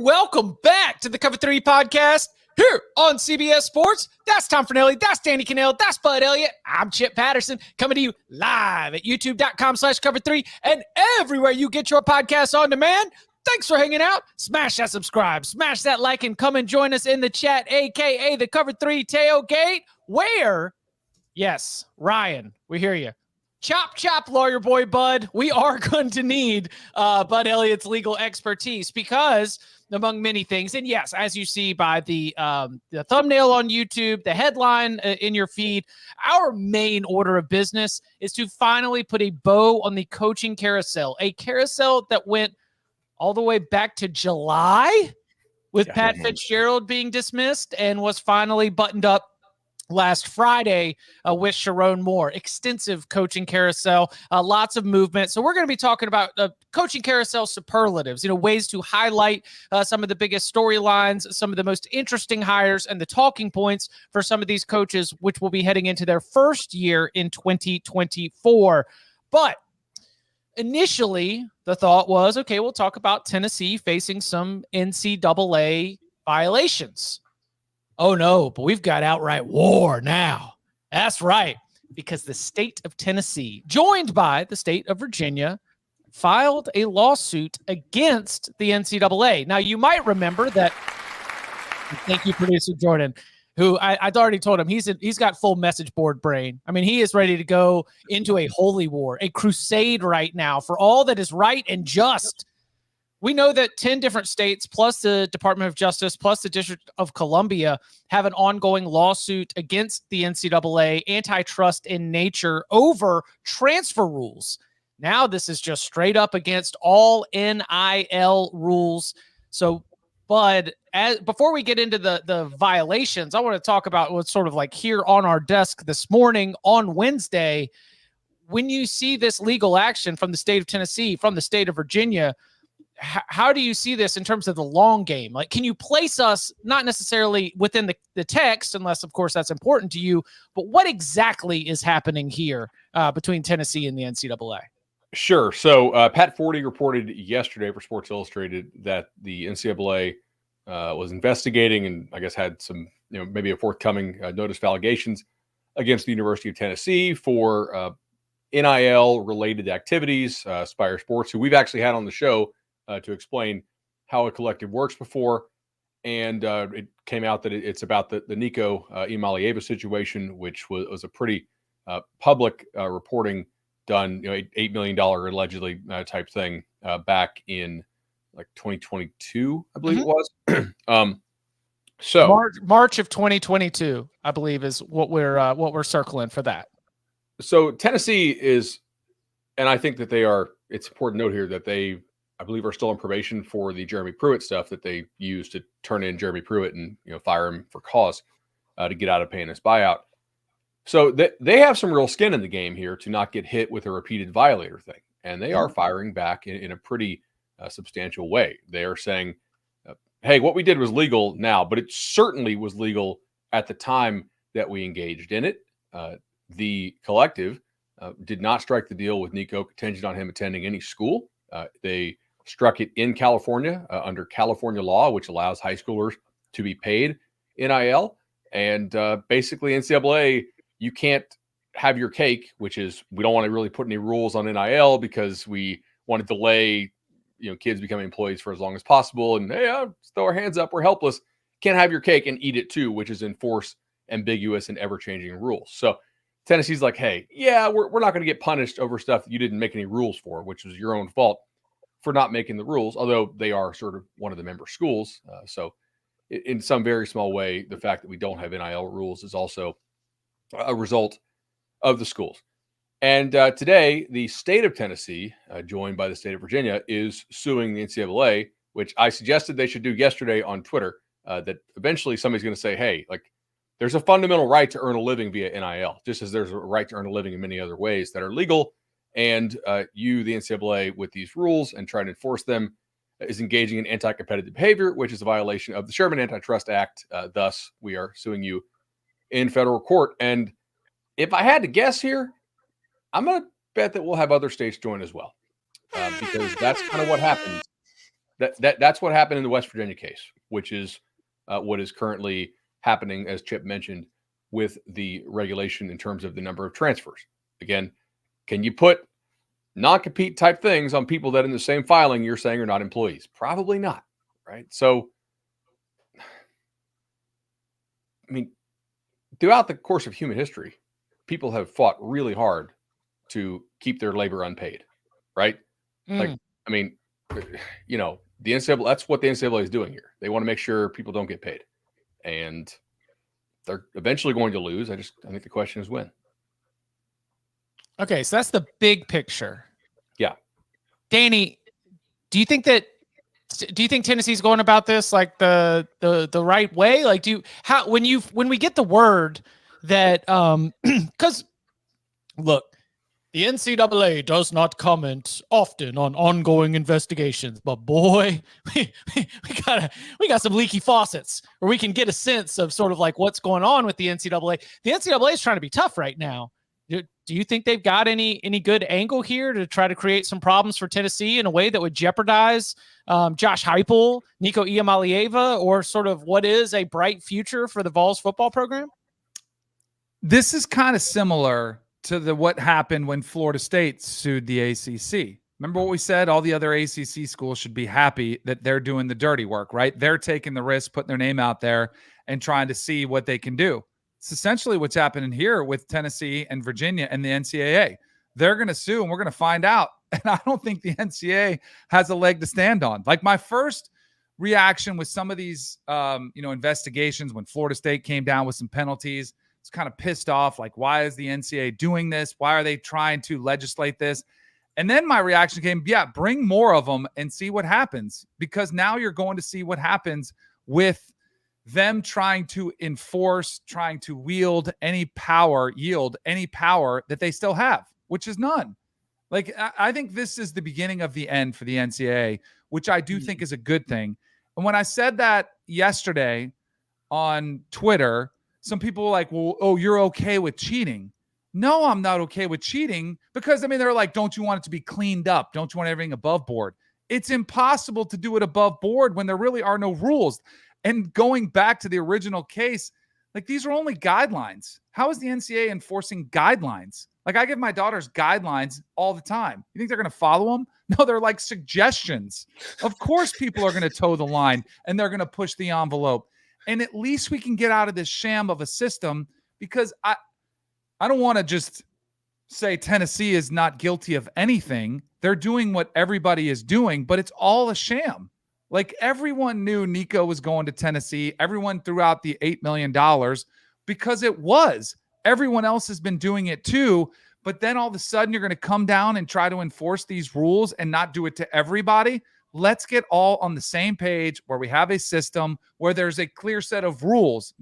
and welcome back to the Cover 3 podcast here on CBS Sports. That's Tom Fornellis, that's Danny Cannell, that's Bud Elliott. I'm Chip Patterson coming to you live at youtube.com/cover3 and everywhere you get your podcasts on demand. Thanks for hanging out. Smash that subscribe, smash that like, and come and join us in the chat, a.k.a. the Cover 3 Tailgate, where, yes, Ryan, we hear you. Chop, chop, lawyer boy Bud. We are going to need Bud Elliott's legal expertise because, among many things, and yes, as you see by the thumbnail on YouTube, the headline in your feed, our main order of business is to finally put a bow on the coaching carousel, a carousel that went all the way back to July with Pat Fitzgerald being dismissed and was finally buttoned up last Friday with Sharon Moore. Extensive coaching carousel, lots of movement. So we're going to be talking about coaching carousel superlatives, ways to highlight some of the biggest storylines, some of the most interesting hires, and the talking points for some of these coaches, which will be heading into their first year in 2024. But initially, the thought was, okay, we'll talk about Tennessee facing some NCAA violations. Oh, no, but we've got outright war now. That's right, because the state of Tennessee, joined by the state of Virginia, filed a lawsuit against the NCAA. Now, you might remember that, thank you, producer Jordan, who I'd already told him he's got full message board brain. I mean, he is ready to go into a holy war, a crusade right now for all that is right and just. We know that 10 different states, plus the Department of Justice, plus the District of Columbia, have an ongoing lawsuit against the NCAA, antitrust in nature, over transfer rules. Now this is just straight up against all NIL rules. So, Bud, before we get into the violations, I want to talk about what's sort of like here on our desk this morning on Wednesday. When you see this legal action from the state of Tennessee, from the state of Virginia, how do you see this in terms of the long game? Like, can you place us not necessarily within the text, unless, of course, that's important to you, but what exactly is happening here between Tennessee and the NCAA? Sure. So Pat Forty reported yesterday for Sports Illustrated that the NCAA was investigating and I guess had some, maybe a forthcoming notice of allegations against the University of Tennessee for NIL-related activities. Spire Sports, who we've actually had on the show, to explain how a collective works before. And it came out that it's about the Nico Imalieva situation, which was a pretty public reporting done, $8 million allegedly type thing back in like 2022, I believe it was. So March of 2022, I believe, is what we're circling for that. So Tennessee is, and I think that it's important to note here that I believe are still on probation for the Jeremy Pruitt stuff that they used to turn in Jeremy Pruitt and fire him for cause to get out of paying his buyout. So they have some real skin in the game here to not get hit with a repeated violator thing, and they are firing back in a pretty substantial way. They are saying, "Hey, what we did was legal now, but it certainly was legal at the time that we engaged in it." The collective did not strike the deal with Nico contingent on him attending any school. They struck it in California under California law, which allows high schoolers to be paid NIL. And basically, NCAA, you can't have your cake, which is we don't want to really put any rules on NIL because we want to delay, kids becoming employees for as long as possible. And hey, let's throw our hands up. We're helpless. Can't have your cake and eat it too, which is enforce ambiguous and ever-changing rules. So Tennessee's like, hey, yeah, we're not going to get punished over stuff that you didn't make any rules for, which was your own fault for not making the rules, although they are sort of one of the member schools. So in some very small way, the fact that we don't have NIL rules is also a result of the schools. And today, the state of Tennessee, joined by the state of Virginia, is suing the NCAA, which I suggested they should do yesterday on Twitter, that eventually somebody's going to say, hey, like, there's a fundamental right to earn a living via NIL, just as there's a right to earn a living in many other ways that are legal. And you, the NCAA, with these rules and trying to enforce them, is engaging in anti-competitive behavior, which is a violation of the Sherman Antitrust Act. Thus, we are suing you in federal court. And if I had to guess here, I'm going to bet that we'll have other states join as well, because that's kind of what happens That's what happened in the West Virginia case, which is what is currently happening, as Chip mentioned, with the regulation in terms of the number of transfers. Again, can you put non-compete type things on people that in the same filing you're saying are not employees? Probably not, right? So, I mean, throughout the course of human history, people have fought really hard to keep their labor unpaid, right? Like, I mean, you know, the NCAA, that's what the NCAA is doing here. They want to make sure people don't get paid. And they're eventually going to lose. I think the question is when. Okay, so that's the big picture. Yeah. Danny, do you think Tennessee's going about this like the right way? Like, when we get the word that because look, the NCAA does not comment often on ongoing investigations, but boy, we got some leaky faucets where we can get a sense of sort of like what's going on with the NCAA. The NCAA is trying to be tough right now. Do you think they've got any good angle here to try to create some problems for Tennessee in a way that would jeopardize Josh Heupel, Nico Iamaleava, or sort of what is a bright future for the Vols football program? This is kind of similar to what happened when Florida State sued the ACC. Remember what we said? All the other ACC schools should be happy that they're doing the dirty work, right? They're taking the risk, putting their name out there and trying to see what they can do. It's essentially what's happening here with Tennessee and Virginia and the NCAA. They're going to sue and we're going to find out. And I don't think the NCAA has a leg to stand on. Like my first reaction with some of these, investigations when Florida State came down with some penalties, it's kind of pissed off. Like, why is the NCAA doing this? Why are they trying to legislate this? And then my reaction came, yeah, bring more of them and see what happens. Because now you're going to see what happens with them trying to enforce, trying to yield any power that they still have, which is none. Like, I think this is the beginning of the end for the NCAA, which I do think is a good thing. And when I said that yesterday on Twitter, some people were like, well, oh, you're okay with cheating. No, I'm not okay with cheating because, they're like, don't you want it to be cleaned up? Don't you want everything above board? It's impossible to do it above board when there really are no rules. And going back to the original case, like these are only guidelines. How is the NCAA enforcing guidelines? Like I give my daughters guidelines all the time. You think they're going to follow them? No, they're like suggestions. Of course, people are going to toe the line and they're going to push the envelope. And at least we can get out of this sham of a system because I don't want to just say Tennessee is not guilty of anything. They're doing what everybody is doing, but it's all a sham. Like everyone knew Nico was going to Tennessee. Everyone threw out the $8 million because it was. Everyone else has been doing it too. But then all of a sudden you're going to come down and try to enforce these rules and not do it to everybody. Let's get all on the same page where we have a system where there's a clear set of rules,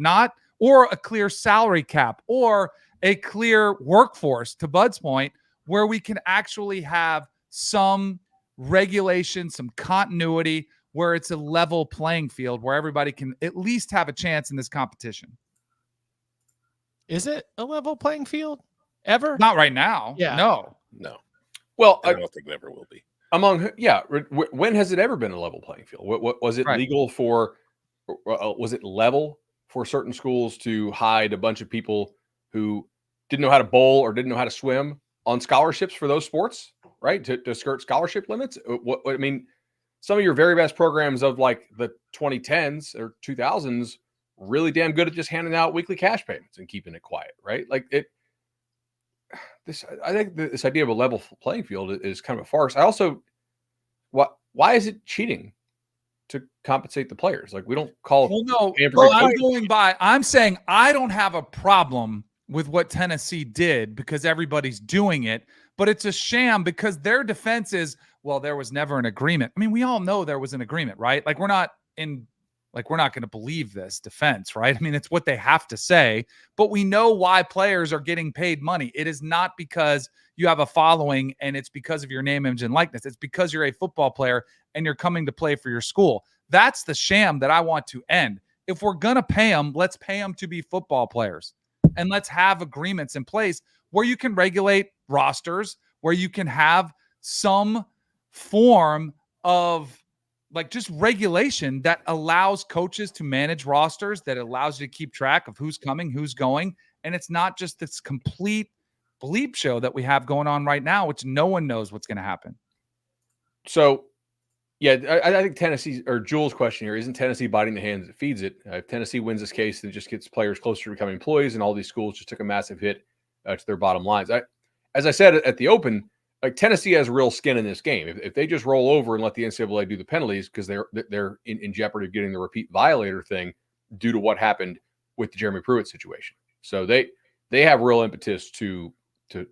or a clear salary cap or a clear workforce, to Bud's point, where we can actually have some regulation, some continuity, where it's a level playing field where everybody can at least have a chance in this competition. Is it a level playing field ever? Not right now. Yeah. No. Well, I don't think it ever will be. When has it ever been a level playing field? What was it legal for? Was it level for certain schools to hide a bunch of people who didn't know how to bowl or didn't know how to swim on scholarships for those sports, right? To skirt scholarship limits? Some of your very best programs of like the 2010s or 2000s really damn good at just handing out weekly cash payments and keeping it quiet, right? Like I think this idea of a level playing field is kind of a farce. I also, why is it cheating to compensate the players? Like we don't call. Well, no. I'm saying I don't have a problem with what Tennessee did because everybody's doing it, but it's a sham because their defense is, well, there was never an agreement. We all know there was an agreement, right? Like we're not going to believe this defense, right? It's what they have to say, but we know why players are getting paid money. It is not because you have a following and it's because of your name, image, and likeness. It's because you're a football player and you're coming to play for your school. That's the sham that I want to end. If we're going to pay them, let's pay them to be football players. And let's have agreements in place where you can regulate rosters, where you can have some form of like just regulation that allows coaches to manage rosters, that allows you to keep track of who's coming, who's going. And it's not just this complete bleep show that we have going on right now, which no one knows what's going to happen. So, yeah, I think Tennessee, or Jules' question here, isn't Tennessee biting the hand that feeds it? If Tennessee wins this case, then it just gets players closer to becoming employees, and all these schools just took a massive hit to their bottom lines. As I said at the open, like Tennessee has real skin in this game. If they just roll over and let the NCAA do the penalties because they're in jeopardy of getting the repeat violator thing due to what happened with the Jeremy Pruitt situation. So they have real impetus to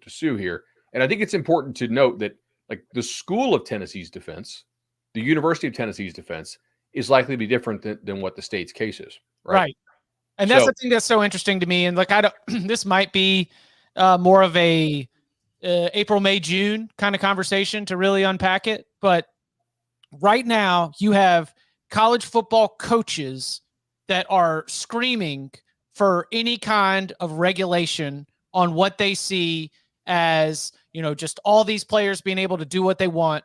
sue here. And I think it's important to note that like the School of Tennessee's defense, the University of Tennessee's defense is likely to be different than what the state's case is. Right. And that's the thing that's so interesting to me. And like, this might be more of a April, May, June kind of conversation to really unpack it. But right now you have college football coaches that are screaming for any kind of regulation on what they see as, just all these players being able to do what they want,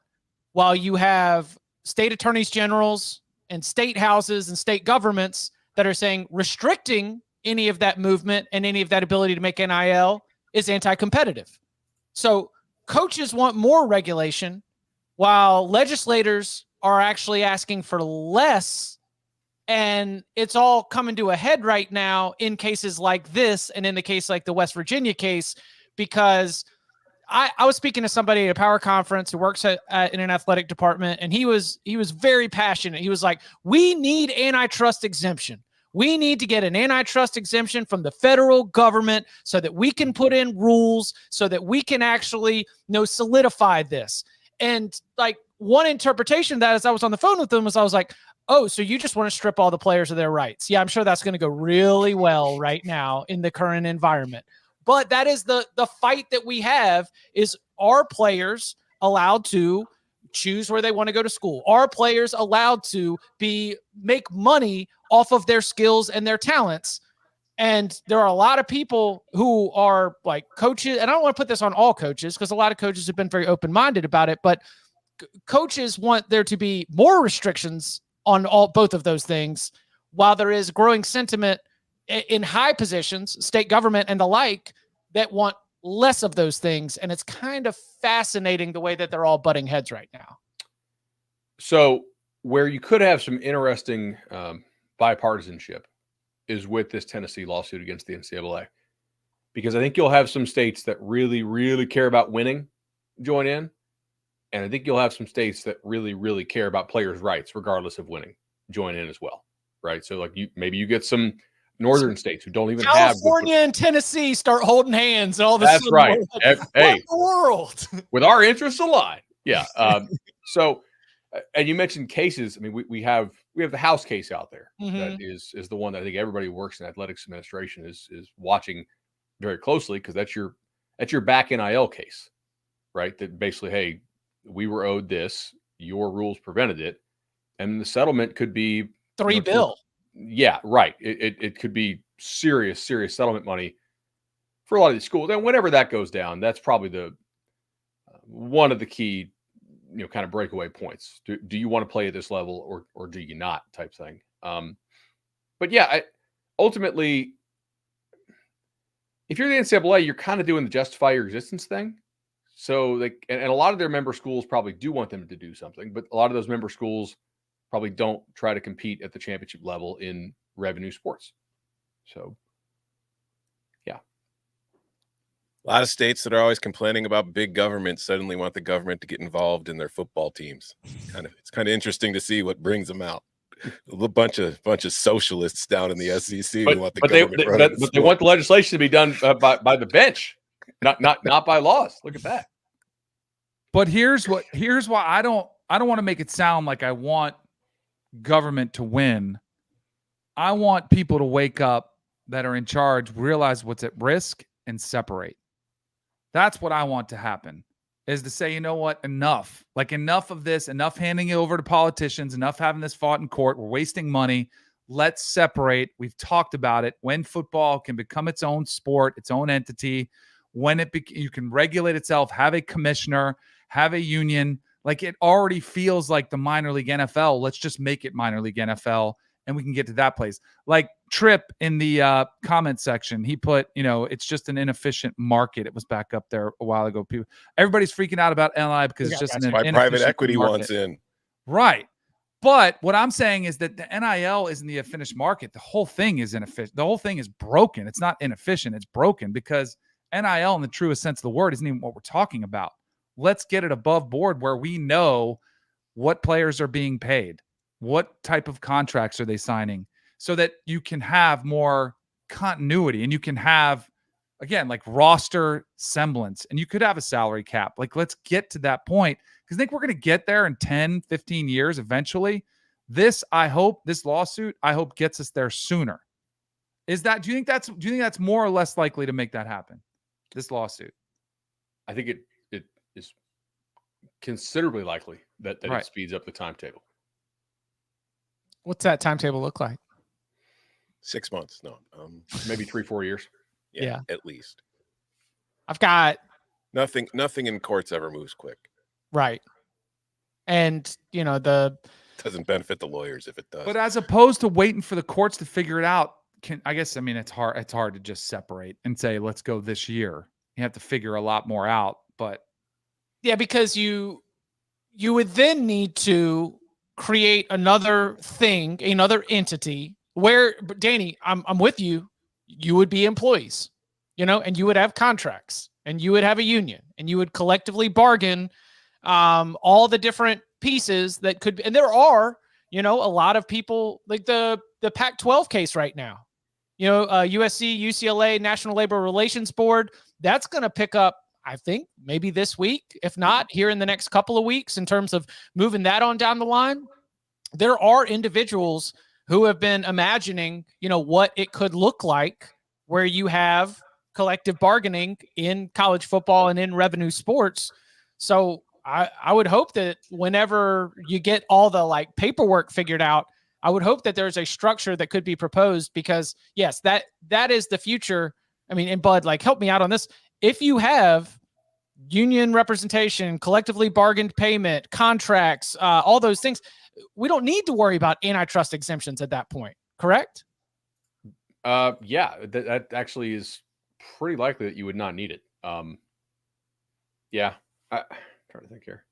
while you have state attorneys generals and state houses and state governments that are saying restricting any of that movement and any of that ability to make NIL is anti-competitive. So coaches want more regulation while legislators are actually asking for less. And it's all coming to a head right now in cases like this and in the case like the West Virginia case, because I was speaking to somebody at a power conference who works in an athletic department, and he was very passionate. He was like, we need antitrust exemption. We need to get an antitrust exemption from the federal government so that we can put in rules so that we can actually solidify this. And like one interpretation of that, as I was on the phone with them, was I was like, oh, so you just want to strip all the players of their rights. Yeah, I'm sure that's going to go really well right now in the current environment. But that is the fight that we have is, are players allowed to choose where they want to go to school? Are players allowed to make money off of their skills and their talents? And there are a lot of people who are like coaches, and I don't want to put this on all coaches because a lot of coaches have been very open-minded about it, but coaches want there to be more restrictions on both of those things, while there is growing sentiment in high positions, state government and the like, that want less of those things. And it's kind of fascinating the way that they're all butting heads right now. So where you could have some interesting bipartisanship is with this Tennessee lawsuit against the NCAA, because I think you'll have some states that really, really care about winning join in. And I think you'll have some states that really, really care about players' rights, regardless of winning, join in as well. Right. So like maybe you get some northern states who don't even California and Tennessee start holding hands and all this. That's right. Like, hey, the world with our interests aligned. Yeah. So, and you mentioned cases. I mean, we have the House case out there that is the one that I think everybody who works in athletics administration is watching very closely, because that's your back NIL case, right? That basically, hey, we were owed this, your rules prevented it, and the settlement could be $3 billion. Yeah, right. It could be serious settlement money for a lot of these schools. And whenever that goes down, that's probably the one of the key, kind of breakaway points. Do you want to play at this level or do you not, type thing. But yeah, ultimately, if you're the NCAA, you're kind of doing the justify your existence thing. So and a lot of their member schools probably do want them to do something, but a lot of those member schools probably don't try to compete at the championship level in revenue sports. So, yeah. A lot of states that are always complaining about big government suddenly want the government to get involved in their football teams. It's kind of interesting to see what brings them out. A bunch of socialists down in the SEC who want the government. But they want the legislation to be done by the bench, not by laws. Look at that. But here's why I don't want to make it sound like I want government to win. I want people to wake up that are in charge, realize what's at risk, and separate. That's what I want to happen, is to say, you know what, enough of this, enough handing it over to politicians, enough having this fought in court. We're wasting money. Let's separate. We've talked about it. When football can become its own sport, its own entity, when you can regulate itself, have a commissioner, have a union. Like it already feels like the minor league NFL. Let's just make it minor league NFL and we can get to that place. Like Tripp in the comment section, he put, it's just an inefficient market. It was back up there a while ago. Everybody's freaking out about NLI because it's just an inefficient private equity market. wants in. Right. But what I'm saying is that the NIL isn't the finished market. The whole thing is inefficient. The whole thing is broken. It's not inefficient. It's broken because NIL in the truest sense of the word isn't even what we're talking about. Let's get it above board where we know what players are being paid, what type of contracts are they signing, so that you can have more continuity and you can have, again, like roster semblance, and you could have a salary cap. Like, let's get to that point because I think we're going to get there in 10, 15 years eventually. This lawsuit, I hope gets us there sooner. Do you think that's more or less likely to make that happen? This lawsuit? I think it is considerably likely that Right. It speeds up the timetable. What's that timetable look like? 6 months. No, Maybe 3-4 years. Yeah. At least. I've got Nothing in courts ever moves quick. right. And Doesn't benefit the lawyers if it does. But as opposed to waiting for the courts to figure it out, it's hard to just separate and say, let's go this year. You have to figure a lot more out. But yeah, because you would then need to create another thing, another entity where, Danny, I'm with you. You would be employees, and you would have contracts and you would have a union and you would collectively bargain all the different pieces that could be. And there are, a lot of people like the Pac-12 case right now, USC, UCLA, National Labor Relations Board, that's going to pick up, I think, maybe this week, if not here in the next couple of weeks, in terms of moving that on down the line. There are individuals who have been imagining, what it could look like where you have collective bargaining in college football and in revenue sports. So I would hope that whenever you get all the paperwork figured out, I would hope that there's a structure that could be proposed because yes, that is the future. I mean, and Bud, help me out on this. If you have union representation, collectively bargained payment, contracts, all those things, we don't need to worry about antitrust exemptions at that point, correct? Yeah, that actually is pretty likely that you would not need it. Yeah, I'm trying to think here.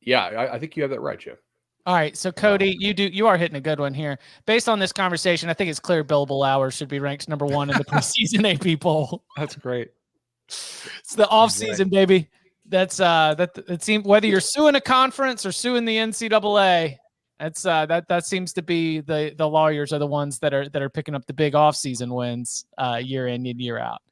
Yeah, I think you have that right, Jeff. All right, so Cody, you are hitting a good one here. Based on this conversation, I think it's clear billable hours should be ranked number 1 in the preseason AP poll. that's great. It's the off season, baby. That's it seems whether you're suing a conference or suing the NCAA, that seems to be the lawyers are the ones that are picking up the big off season wins year in and year out.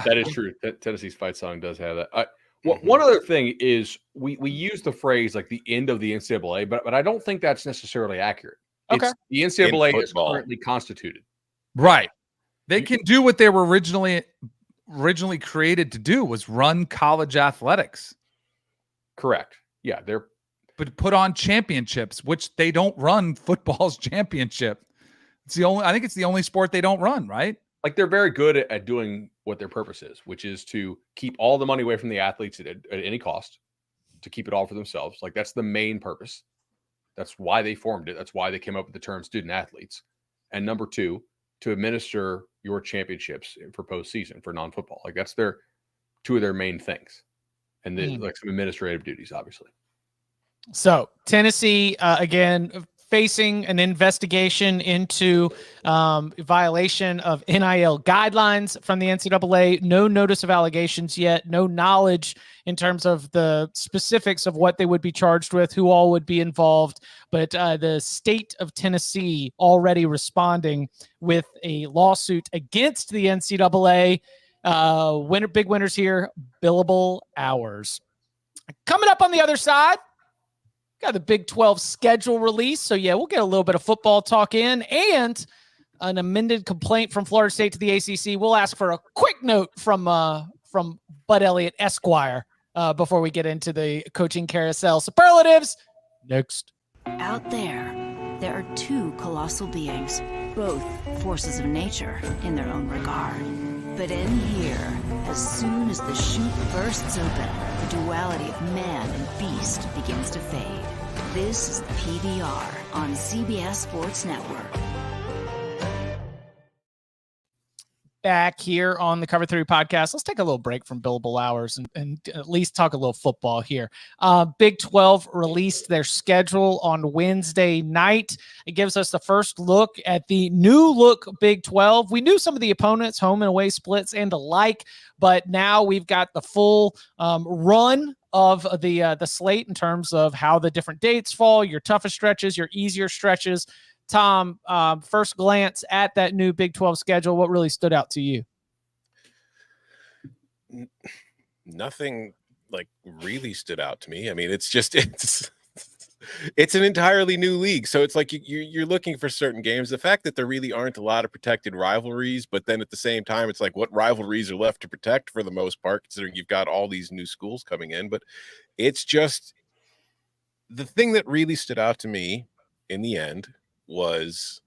That is true. Tennessee's fight song does have that. One other thing is we use the phrase the end of the NCAA, but I don't think that's necessarily accurate. Okay. The NCAA is currently constituted. Right. They can do what they were originally created to do, was run college athletics. Correct. Yeah, but put on championships, which they don't run football's championship. I think it's the only sport they don't run, right? They're very good at doing what their purpose is, which is to keep all the money away from the athletes at any cost, to keep it all for themselves. That's the main purpose. That's why they formed it. That's why they came up with the term student athletes. And number 2, to administer your championships for postseason for non-football. That's their 2 of their main things. And then some administrative duties, obviously. So Tennessee, again, facing an investigation into violation of NIL guidelines from the NCAA. No notice of allegations yet. No knowledge in terms of the specifics of what they would be charged with, who all would be involved. But the state of Tennessee already responding with a lawsuit against the NCAA. Big winners here, billable hours. Coming up on the other side, got the Big 12 schedule release. So, yeah, we'll get a little bit of football talk in and an amended complaint from Florida State to the ACC. We'll ask for a quick note from Bud Elliott Esquire before we get into the coaching carousel superlatives next. Out there are 2 colossal beings, both forces of nature in their own regard. But in here, as soon as the chute bursts open, the duality of man and beast begins to fade. This is the PBR on CBS Sports Network. Back here on the Cover 3 podcast. Let's take a little break from billable hours and at least talk a little football here. Big 12 released their schedule on Wednesday night. It gives us the first look at the new look Big 12. We knew some of the opponents, home and away splits and the like, but now we've got the full run of the slate in terms of how the different dates fall, your toughest stretches, your easier stretches. Tom, first glance at that new Big 12 schedule, what really stood out to you? Nothing like really stood out to me. I mean, it's an entirely new league. So it's like you're looking for certain games. The fact that there really aren't a lot of protected rivalries, but then at the same time, it's like what rivalries are left to protect for the most part, considering you've got all these new schools coming in. But it's just the thing that really stood out to me in the end was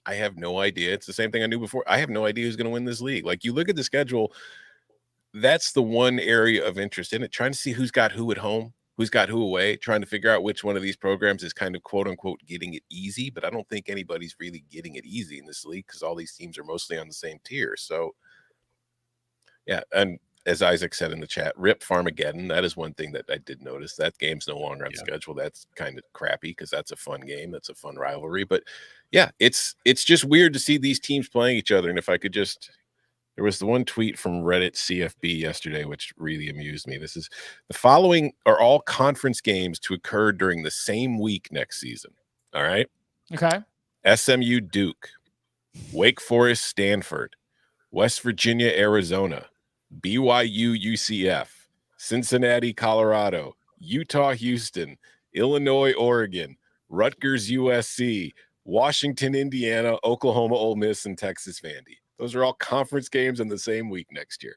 I have no idea. It's the same thing I knew before. I have no idea who's going to win this league. Like, you look at the schedule, that's the one area of interest in it, trying to see who's got who at home, who's got who away, trying to figure out which one of these programs is kind of quote unquote getting it easy. But I don't think anybody's really getting it easy in this league because all these teams are mostly on the same tier. So yeah. And as Isaac said in the chat, rip Farmageddon. That is one thing that I did notice. That game's no longer on schedule. That's kind of crappy because that's a fun game. That's a fun rivalry. But yeah, it's just weird to see these teams playing each other. And if I could just, there was the one tweet from Reddit CFB yesterday, which really amused me. This is the following are all conference games to occur during the same week next season. All right. Okay. SMU Duke, Wake Forest Stanford, West Virginia Arizona, BYU UCF, Cincinnati Colorado, Utah Houston, Illinois Oregon, Rutgers USC, Washington Indiana, Oklahoma Ole Miss, and Texas Vandy. Those are all conference games in the same week next year.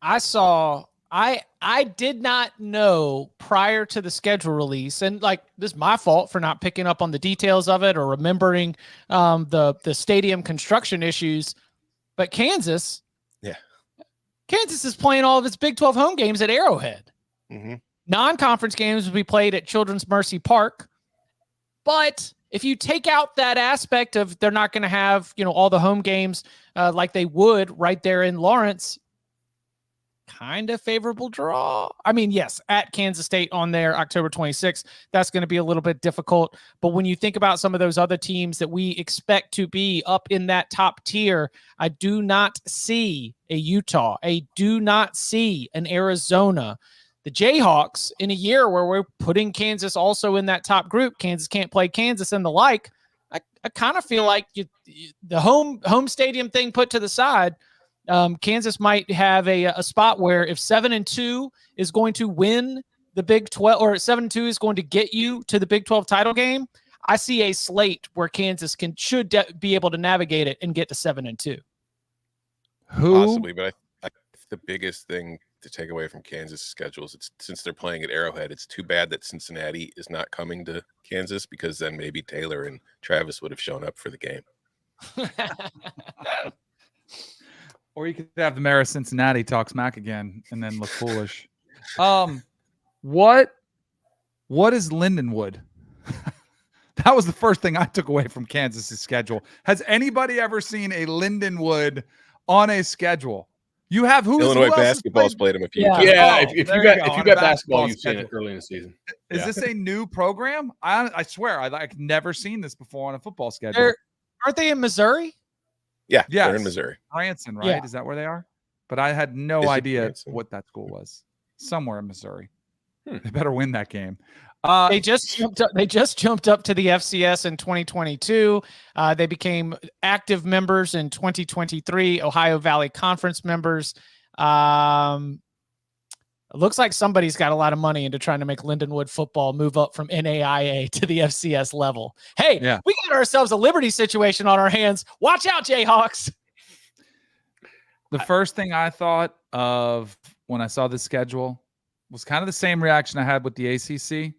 I did not know prior to the schedule release, and like this is my fault for not picking up on the details of it or remembering the stadium construction issues, but Kansas is playing all of its Big 12 home games at Arrowhead. Mm-hmm. Non-conference games will be played at Children's Mercy Park. But if you take out that aspect of they're not going to have, all the home games like they would right there in Lawrence, kind of favorable draw. I mean, yes, at Kansas State on there, October 26th, that's going to be a little bit difficult. But when you think about some of those other teams that we expect to be up in that top tier, I do not see a Utah. I do not see an Arizona. The Jayhawks, in a year where we're putting Kansas also in that top group, Kansas can't play Kansas and the like, I kind of feel like the home stadium thing put to the side, Kansas might have a spot where if 7-2 is going to win the Big 12, or 7-2 is going to get you to the Big 12 title game, I see a slate where Kansas should be able to navigate it and get to 7-2. Possibly, but I think the biggest thing to take away from Kansas' schedules, it's since they're playing at Arrowhead, it's too bad that Cincinnati is not coming to Kansas, because then maybe Taylor and Travis would have shown up for the game. Or you could have the mayor of Cincinnati talk smack again and then look foolish. What is Lindenwood? That was the first thing I took away from Kansas' schedule. Has anybody ever seen a Lindenwood on a schedule? You have Illinois basketball's played them a few times. Yeah, if you got basketball, you've seen it early in the season. Is this a new program? I swear, I've never seen this before on a football schedule. Aren't they in Missouri? Yeah, they're in Missouri. Branson, right? Yeah. Is that where they are? But I had no idea what that school was. Somewhere in Missouri. They better win that game. They just jumped up to the FCS in 2022. They became active members in 2023, Ohio Valley Conference members. It looks like somebody's got a lot of money into trying to make Lindenwood football move up from NAIA to the FCS level. Hey, we got ourselves a Liberty situation on our hands. Watch out, Jayhawks. The first thing I thought of when I saw the schedule was kind of the same reaction I had with the ACC.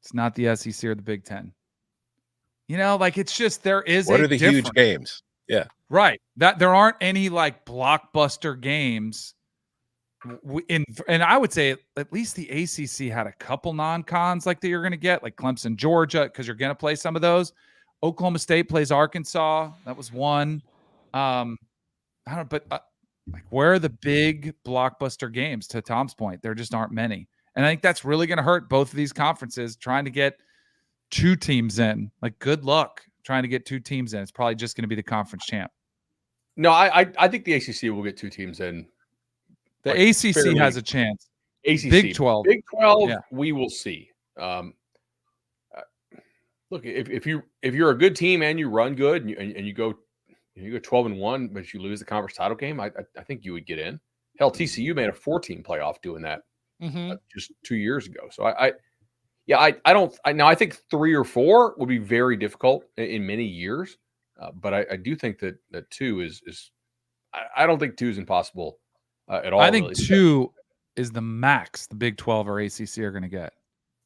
It's not the SEC or the Big Ten. Like it's just there is. What are the huge games? Yeah. Right. That there aren't any like blockbuster games. And I would say at least the ACC had a couple non-cons like that you're going to get, like Clemson, Georgia, because you're going to play some of those. Oklahoma State plays Arkansas. That was one. I don't, but like where are the big blockbuster games? To Tom's point, there just aren't many, and I think that's really going to hurt both of these conferences trying to get two teams in. Like, good luck trying to get two teams in. It's probably just going to be the conference champ. No, I think the ACC will get two teams in. The Like, ACC fairly- has a chance. ACC, Big 12. Big 12, Yeah. we will see. Look, if you're a good team and you run good and you go 12-1, but you lose the conference title game, I think you would get in. Hell, TCU made a 4-team playoff doing that just 2 years ago. So I think 3 or 4 would be very difficult in many years. But I do think that 2 is I don't think 2 is impossible at all. I think really. 2 is the max the Big 12 or ACC are going to get.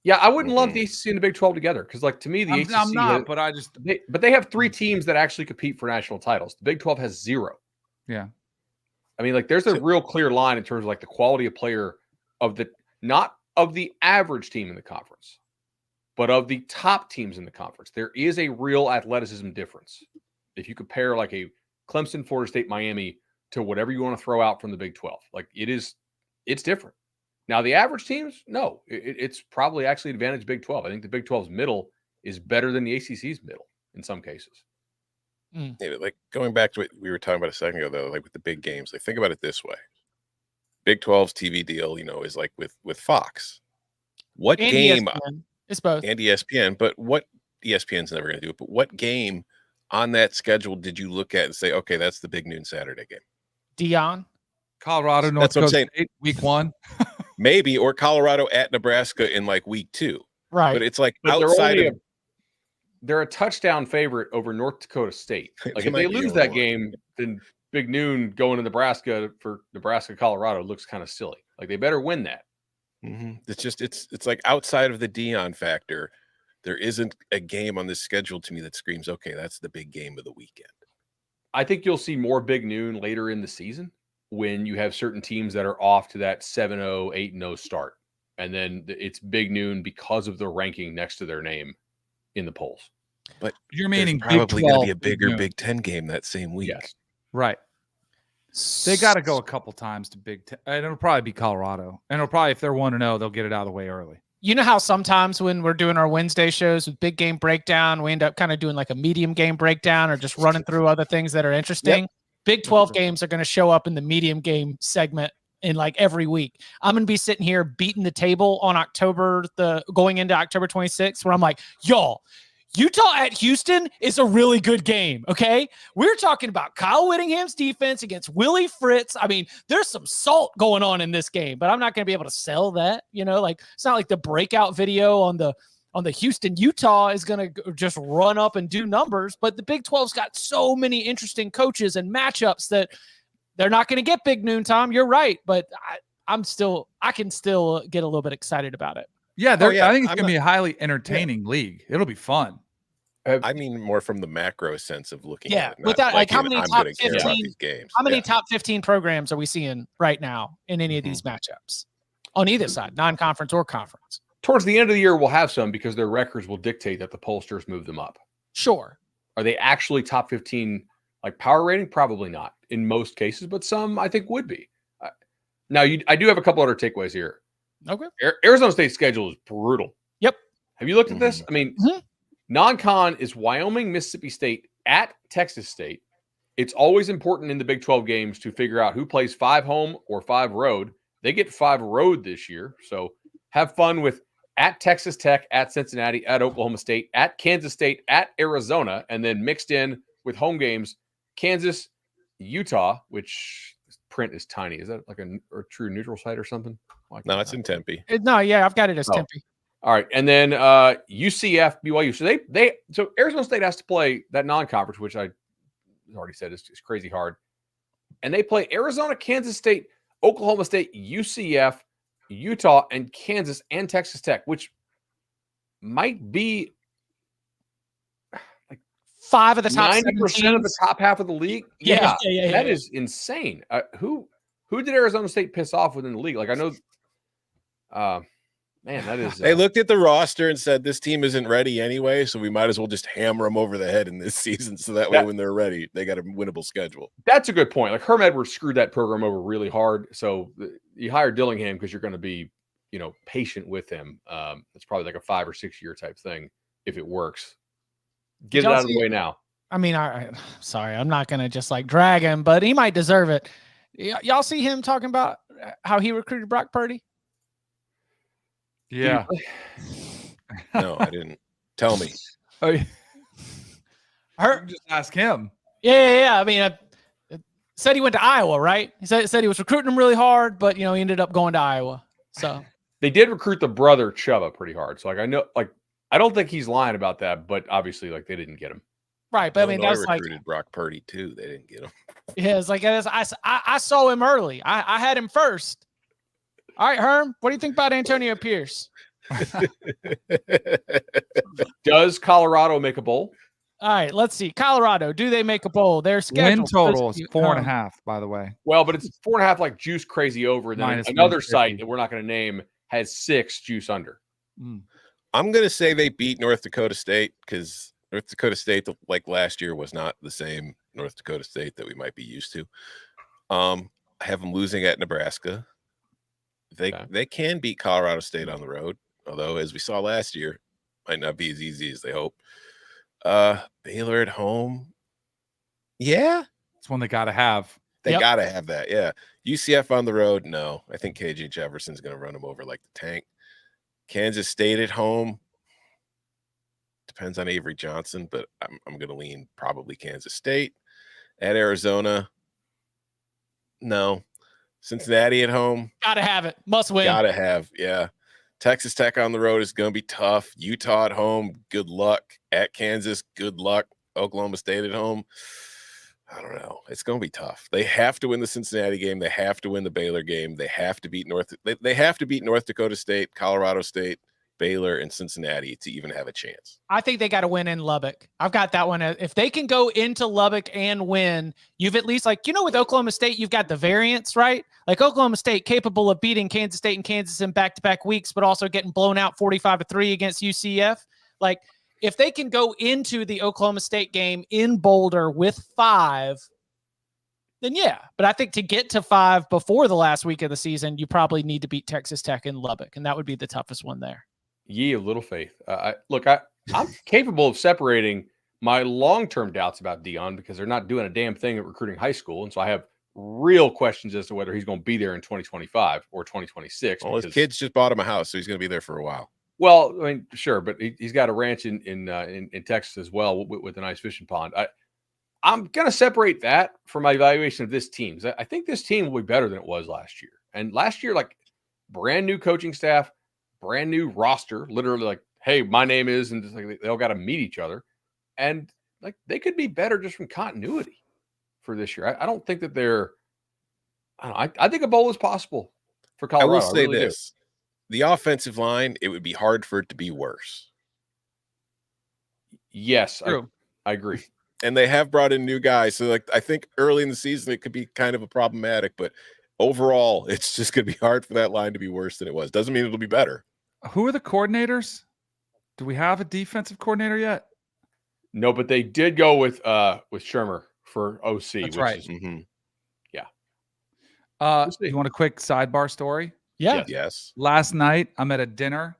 Yeah, I wouldn't love the ACC and the Big 12 together because, like, to me, the ACC. I'm not, but I just. But they have 3 teams that actually compete for national titles. The Big 12 has 0. Yeah. I mean, like, there's a real clear line in terms of like the quality of player of the not of the average team in the conference, but of the top teams in the conference. There is a real athleticism difference if you compare like a Clemson, Florida State, Miami to whatever you want to throw out from the Big 12. Like, it's different. Now, the average teams, no, it's probably actually advantage Big 12. I think the Big 12's middle is better than the ACC's middle in some cases. Yeah, like going back to what we were talking about a second ago, though, like with the big games, like think about it this way. Big 12's TV deal, is like with Fox. What And game? ESPN. It's both. And ESPN, but what ESPN's never going to do it. But what game on that schedule did you look at and say, okay, that's the big noon Saturday game? Dion. Colorado, North That's what I'm Dakota saying. State, week 1. Maybe, or Colorado at Nebraska in like week 2. Right. But it's like But outside of. They're a touchdown favorite over North Dakota State. Like, if they lose that game, then Big Noon going to Nebraska for Nebraska, Colorado looks kind of silly. Like, they better win that. It's just it's like outside of the Dion factor, there isn't a game on this schedule to me that screams, okay, that's the big game of the weekend. I think you'll see more Big Noon later in the season when you have certain teams that are off to that 7-0, 8-0 start. And then it's Big Noon because of the ranking next to their name in the polls. But You're meaning there's probably going to be a Big bigger 12, Big 10 game that same week. Yes. Right. They got to go a couple times to Big 10. And it'll probably be Colorado. And it'll probably, if they're 1-0, they'll get it out of the way early. You know how sometimes when we're doing our Wednesday shows with big game breakdown, we end up kind of doing like a medium game breakdown or just running through other things that are interesting. Yep. Big 12 games are going to show up in the medium game segment in like every week. I'm going to be sitting here beating the table on going into October 26th, where I'm like, y'all, Utah at Houston is a really good game. Okay. We're talking about Kyle Whittingham's defense against Willie Fritz. I mean, there's some salt going on in this game, but I'm not going to be able to sell that, like it's not like the breakout video on the Houston, Utah is going to just run up and do numbers, but the Big 12's got so many interesting coaches and matchups that they're not going to get Big Noon, Tom. You're right. But I can still get a little bit excited about it. Yeah, I think it's going to be a highly entertaining league. It'll be fun. I mean, more from the macro sense of looking at it. Without like how many top 15 games. How many top 15 programs are we seeing right now in any of these matchups on either side, non-conference or conference? Towards the end of the year, we'll have some because their records will dictate that the pollsters move them up. Sure. Are they actually top 15 like power rating? Probably not in most cases, but some I think would be. Now, I do have a couple other takeaways here. Okay. Arizona State's schedule is brutal. Yep. Have you looked at this? I mean, non-con is Wyoming, Mississippi State at Texas State. It's always important in the Big 12 games to figure out who plays 5 home or 5 road. They get 5 road this year. So have fun with at Texas Tech, at Cincinnati, at Oklahoma State, at Kansas State, at Arizona, and then mixed in with home games, Kansas, Utah, which print is tiny. Is that like a true neutral site or something? No, it's in Tempe. I've got it as Tempe. All right, and then UCF, BYU. So so Arizona State has to play that non-conference, which I already said is crazy hard. And they play Arizona, Kansas State, Oklahoma State, UCF, Utah, and Kansas, and Texas Tech, which might be like 5 of the top 7 90% of the teams. top half of the league. Yeah. That is insane. Who did Arizona State piss off within the league? Like I know, man, that is. They looked at the roster and said, "This team isn't ready anyway, so we might as well just hammer them over the head in this season, so that way when they're ready, they got a winnable schedule." That's a good point. Like Herm Edwards screwed that program over really hard. So you hire Dillingham because you're going to be, patient with him. It's probably like a 5 or 6 year type thing if it works. Get it out of the way now. I mean, sorry, I'm not going to just like drag him, but he might deserve it. Y'all see him talking about how he recruited Brock Purdy? Yeah. No, I didn't. Tell me. Oh, yeah. Just ask him. Yeah. I mean, said he went to Iowa, right? He said he was recruiting him really hard, but he ended up going to Iowa. So they did recruit the brother Chuba pretty hard. So I don't think he's lying about that, but obviously they didn't get him. Right, but I mean, that's like recruited Brock Purdy too. They didn't get him. Yeah, it's like I saw him early. I had him first. All right, Herm, what do you think about Antonio Pierce? Does Colorado make a bowl? All right, let's see. Colorado, do they make a bowl? Their schedule win total is 4.5, by the way. Well, but it's 4.5 like juice crazy over. And then Minus another site that we're not going to name has 6 juice under. I'm going to say they beat North Dakota State because North Dakota State, like last year, was not the same North Dakota State that we might be used to. I have them losing at Nebraska. They can beat Colorado State on the road, although as we saw last year, might not be as easy as they hope. Baylor at home. Yeah. It's one they got to have. They got to have that. Yeah. UCF on the road. No, I think KJ Jefferson's going to run them over like the tank. Kansas State at home. Depends on Avery Johnson, but I'm going to lean probably Kansas State. At Arizona. No. Cincinnati at home. Got to have it. Must win. Got to have. Yeah. Texas Tech on the road is going to be tough. Utah at home, good luck. At Kansas, good luck. Oklahoma State at home, I don't know. It's going to be tough. They have to win the Cincinnati game. They have to win the Baylor game. They have to beat They have to beat North Dakota State, Colorado State, Baylor, and Cincinnati to even have a chance. I think they got to win in Lubbock. I've got that one. If they can go into Lubbock and win, you've at least with Oklahoma State, you've got the variance, right? Like Oklahoma State capable of beating Kansas State and Kansas in back-to-back weeks, but also getting blown out 45-3 against UCF. Like if they can go into the Oklahoma State game in Boulder with 5, then yeah. But I think to get to 5 before the last week of the season, you probably need to beat Texas Tech in Lubbock, and that would be the toughest one there. Ye of little faith. I'm capable of separating my long-term doubts about Deion because they're not doing a damn thing at recruiting high school. And so I have real questions as to whether he's going to be there in 2025 or 2026. Well, his kids just bought him a house, so he's going to be there for a while. Well, I mean, sure, but he's got a ranch in Texas as well with a nice fishing pond. I'm going to separate that from my evaluation of this team. I think this team will be better than it was last year. And last year, brand new coaching staff, brand new roster, literally hey, my name is, and just they all got to meet each other. And they could be better just from continuity for this year. I don't think that they're, I think a bowl is possible for Colorado. I will say this. The offensive line, it would be hard for it to be worse. Yes, I agree. And they have brought in new guys. So I think early in the season, it could be kind of a problematic, but overall, it's just going to be hard for that line to be worse than it was. Doesn't mean it'll be better. Who are the coordinators? Do we have a defensive coordinator yet? No, but they did go with Shermer for OC. That's right. Yeah. You want a quick sidebar story? Yeah. Yes. Last night, I'm at a dinner,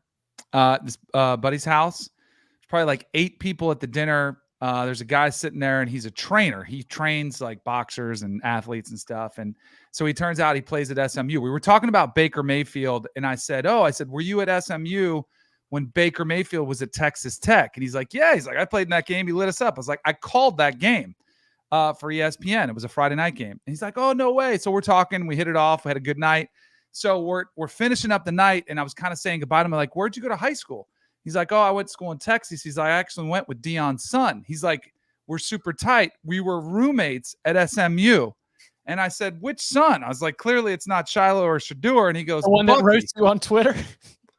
this buddy's house. There's probably 8 people at the dinner. There's a guy sitting there, and he's a trainer. He trains boxers and athletes and stuff. And so he turns out he plays at SMU. We were talking about Baker Mayfield, and I said, were you at SMU when Baker Mayfield was at Texas Tech? And he's like, yeah. He's like, I played in that game. He lit us up. I was like, I called that game for ESPN. It was a Friday night game. And he's like, oh, no way. So we're talking. We hit it off. We had a good night. So we're finishing up the night, and I was kind of saying goodbye to him. I'm like, where'd you go to high school? He's like, oh, I went to school in Texas. He's like, I actually went with Deion's son. He's like, we're super tight. We were roommates at SMU. And I said, which son? I was like, clearly it's not Shiloh or Shador. And he goes, the one that roasts you on Twitter.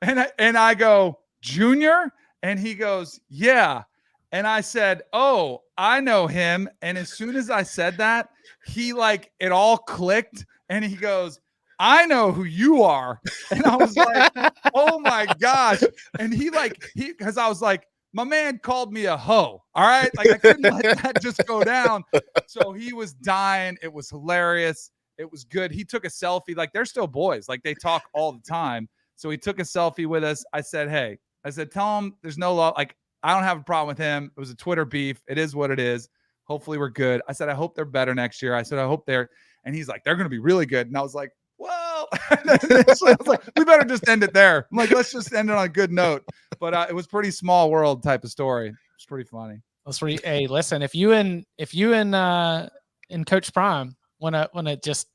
And I go, Junior? And he goes, yeah. And I said, "Oh, I know him." And as soon as I said that, he like it all clicked and he goes, "I know who you are." And I was like, "Oh my gosh." And he because I was like, my man called me a hoe. All right. Like I couldn't let that just go down. So he was dying. It was hilarious. It was good. He took a selfie. Like they're still boys. Like they talk all the time. So he took a selfie with us. I said, "Hey," I said, "tell him there's no love. Like I don't have a problem with him. It was a Twitter beef. It is what it is. Hopefully we're good." I said, "I hope they're better next year." I said, "I hope they're," and he's like, "They're going to be really good." And I was like, "Well," I was like, "We better just end it there." I'm like, "Let's just end it on a good note." But it was pretty small world type of story. It's pretty funny. That's pretty. Hey, listen, if you and in Coach Prime wanna just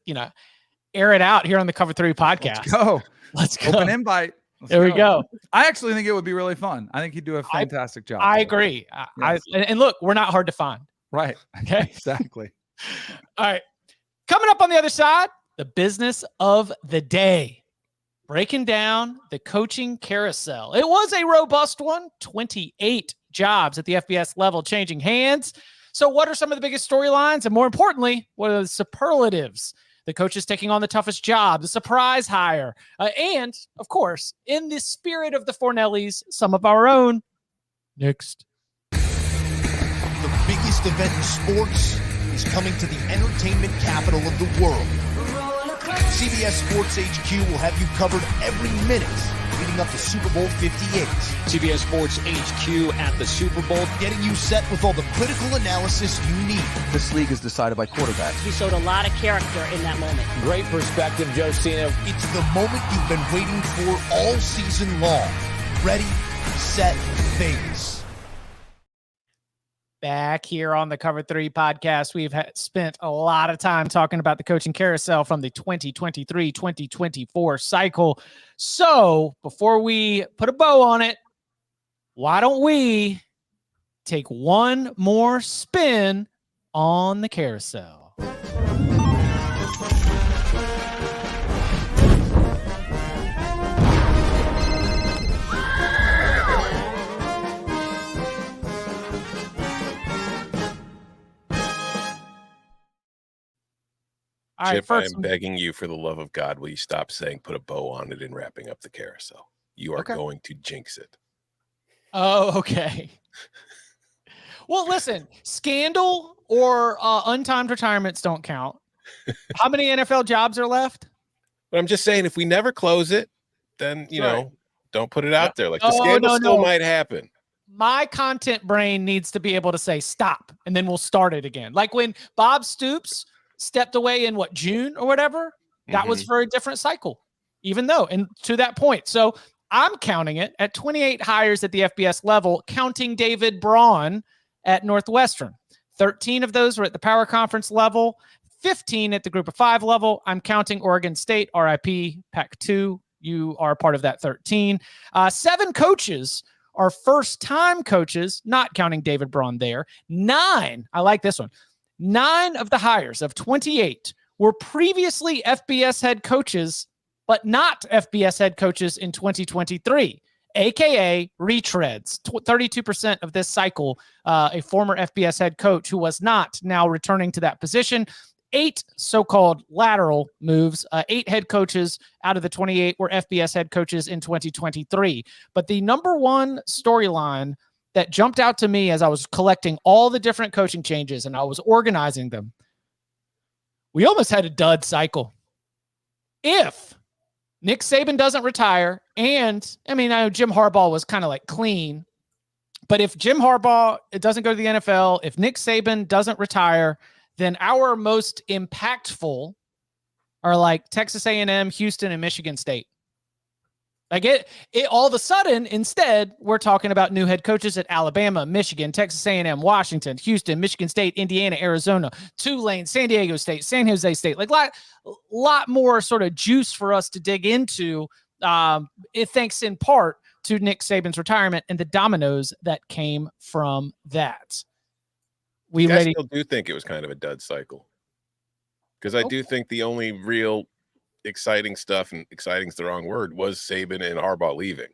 air it out here on the Cover 3 podcast. Let's go. Open invite. There we go. I actually think it would be really fun. I think he'd do a fantastic job. I agree. Yes. And look, we're not hard to find. Right. Okay. Exactly. All right. Coming up on the other side, the business of the day. Breaking down the coaching carousel. It was a robust one. 28 jobs at the FBS level changing hands. So what are some of the biggest storylines? And more importantly, what are the superlatives? The coaches taking on the toughest job, the surprise hire, and, of course, in the spirit of the Fornellis, some of our own. Next. The biggest event in sports is coming to the entertainment capital of the world. CBS Sports HQ will have you covered every minute leading up to Super Bowl 58. CBS Sports HQ at the Super Bowl, getting you set with all the critical analysis you need. This league is decided by quarterbacks. He showed a lot of character in that moment. Great perspective, Josina. It's the moment you've been waiting for all season long. Ready, set, Vegas. Back here on the Cover 3 podcast, we've spent a lot of time talking about the coaching carousel from the 2023-2024 cycle. So before we put a bow on it, why don't we take one more spin on the carousel? All right, Chip, I'm begging you for the love of God, will you stop saying put a bow on it and wrapping up the carousel? You are going to jinx it. Oh, okay. Well, listen, scandal or untimed retirements don't count. How many NFL jobs are left? But I'm just saying, if we never close it, then, don't put it out there. Like the scandal still might happen. My content brain needs to be able to say stop, and then we'll start it again. Like when Bob Stoops stepped away in June or whatever, that was for a different cycle, even though, and to that point. So I'm counting it at 28 hires at the FBS level, counting David Braun at Northwestern. 13 of those were at the power conference level, 15 at the group of 5 level. I'm counting Oregon State, RIP, Pac-2. You are part of that 13. 7 coaches are first-time coaches, not counting David Braun there. 9, I like this one. 9 of the hires of 28 were previously FBS head coaches, but not FBS head coaches in 2023, aka retreads. 32% of this cycle, a former FBS head coach who was not now returning to that position. 8 so-called lateral moves. 8 head coaches out of the 28 were FBS head coaches in 2023. But the number one storyline that jumped out to me as I was collecting all the different coaching changes and I was organizing them, we almost had a dud cycle. If Nick Saban doesn't retire, and I know Jim Harbaugh was kind of like clean, but if Jim Harbaugh doesn't go to the NFL, if Nick Saban doesn't retire, then our most impactful are like Texas A&M, Houston, and Michigan State. Like it all of a sudden, instead, we're talking about new head coaches at Alabama, Michigan, Texas A&M, Washington, Houston, Michigan State, Indiana, Arizona, Tulane, San Diego State, San Jose State. Like lot more sort of juice for us to dig into. Thanks in part to Nick Saban's retirement and the dominoes that came from that. I still do think it was kind of a dud cycle, because I do think the only real exciting stuff, and exciting is the wrong word, was Saban and Harbaugh leaving.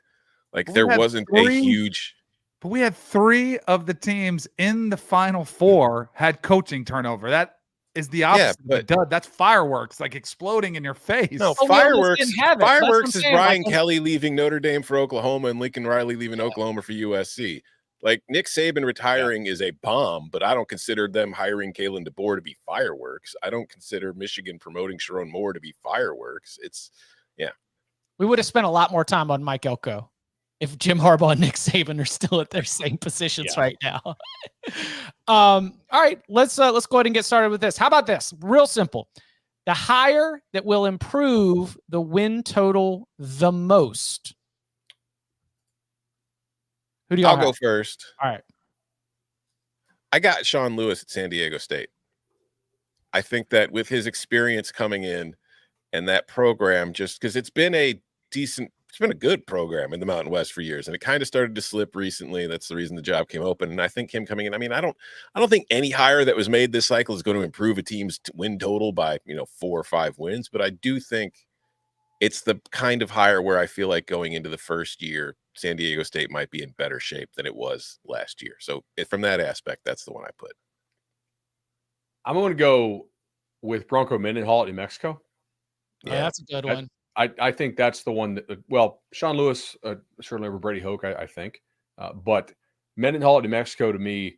Like there wasn't a huge But we had 3 of the teams in the Final Four had coaching turnover. That is the opposite of a dud. That's fireworks, like exploding in your face. No, Oh, we almost didn't have it. That's what I'm fireworks is saying, Brian like- Kelly leaving Notre Dame for Oklahoma and Lincoln Riley leaving Oklahoma for USC. Like Nick Saban retiring is a bomb, but I don't consider them hiring Kalen DeBoer to be fireworks. I don't consider Michigan promoting Sharon Moore to be fireworks. We would have spent a lot more time on Mike Elko if Jim Harbaugh and Nick Saban are still at their same positions right now. All right, let's go ahead and get started with this. How about this? Real simple. The hire that will improve the win total the most. Who do you? I'll go first. All right. I got Sean Lewis at San Diego State. I think that with his experience coming in and that program, just because it's been a good program in the Mountain West for years, and it kind of started to slip recently. That's the reason the job came open. And I think him coming in, I mean, I don't think any hire that was made this cycle is going to improve a team's win total by 4 or 5 wins, but I do think it's the kind of hire where I feel like going into the first year, San Diego State might be in better shape than it was last year. So from that aspect, that's the one I put. I'm going to go with Bronco Mendenhall at New Mexico. Yeah, that's a good one. I think that's the one that, Sean Lewis, certainly over Brady Hoke, I think. But Mendenhall at New Mexico, to me,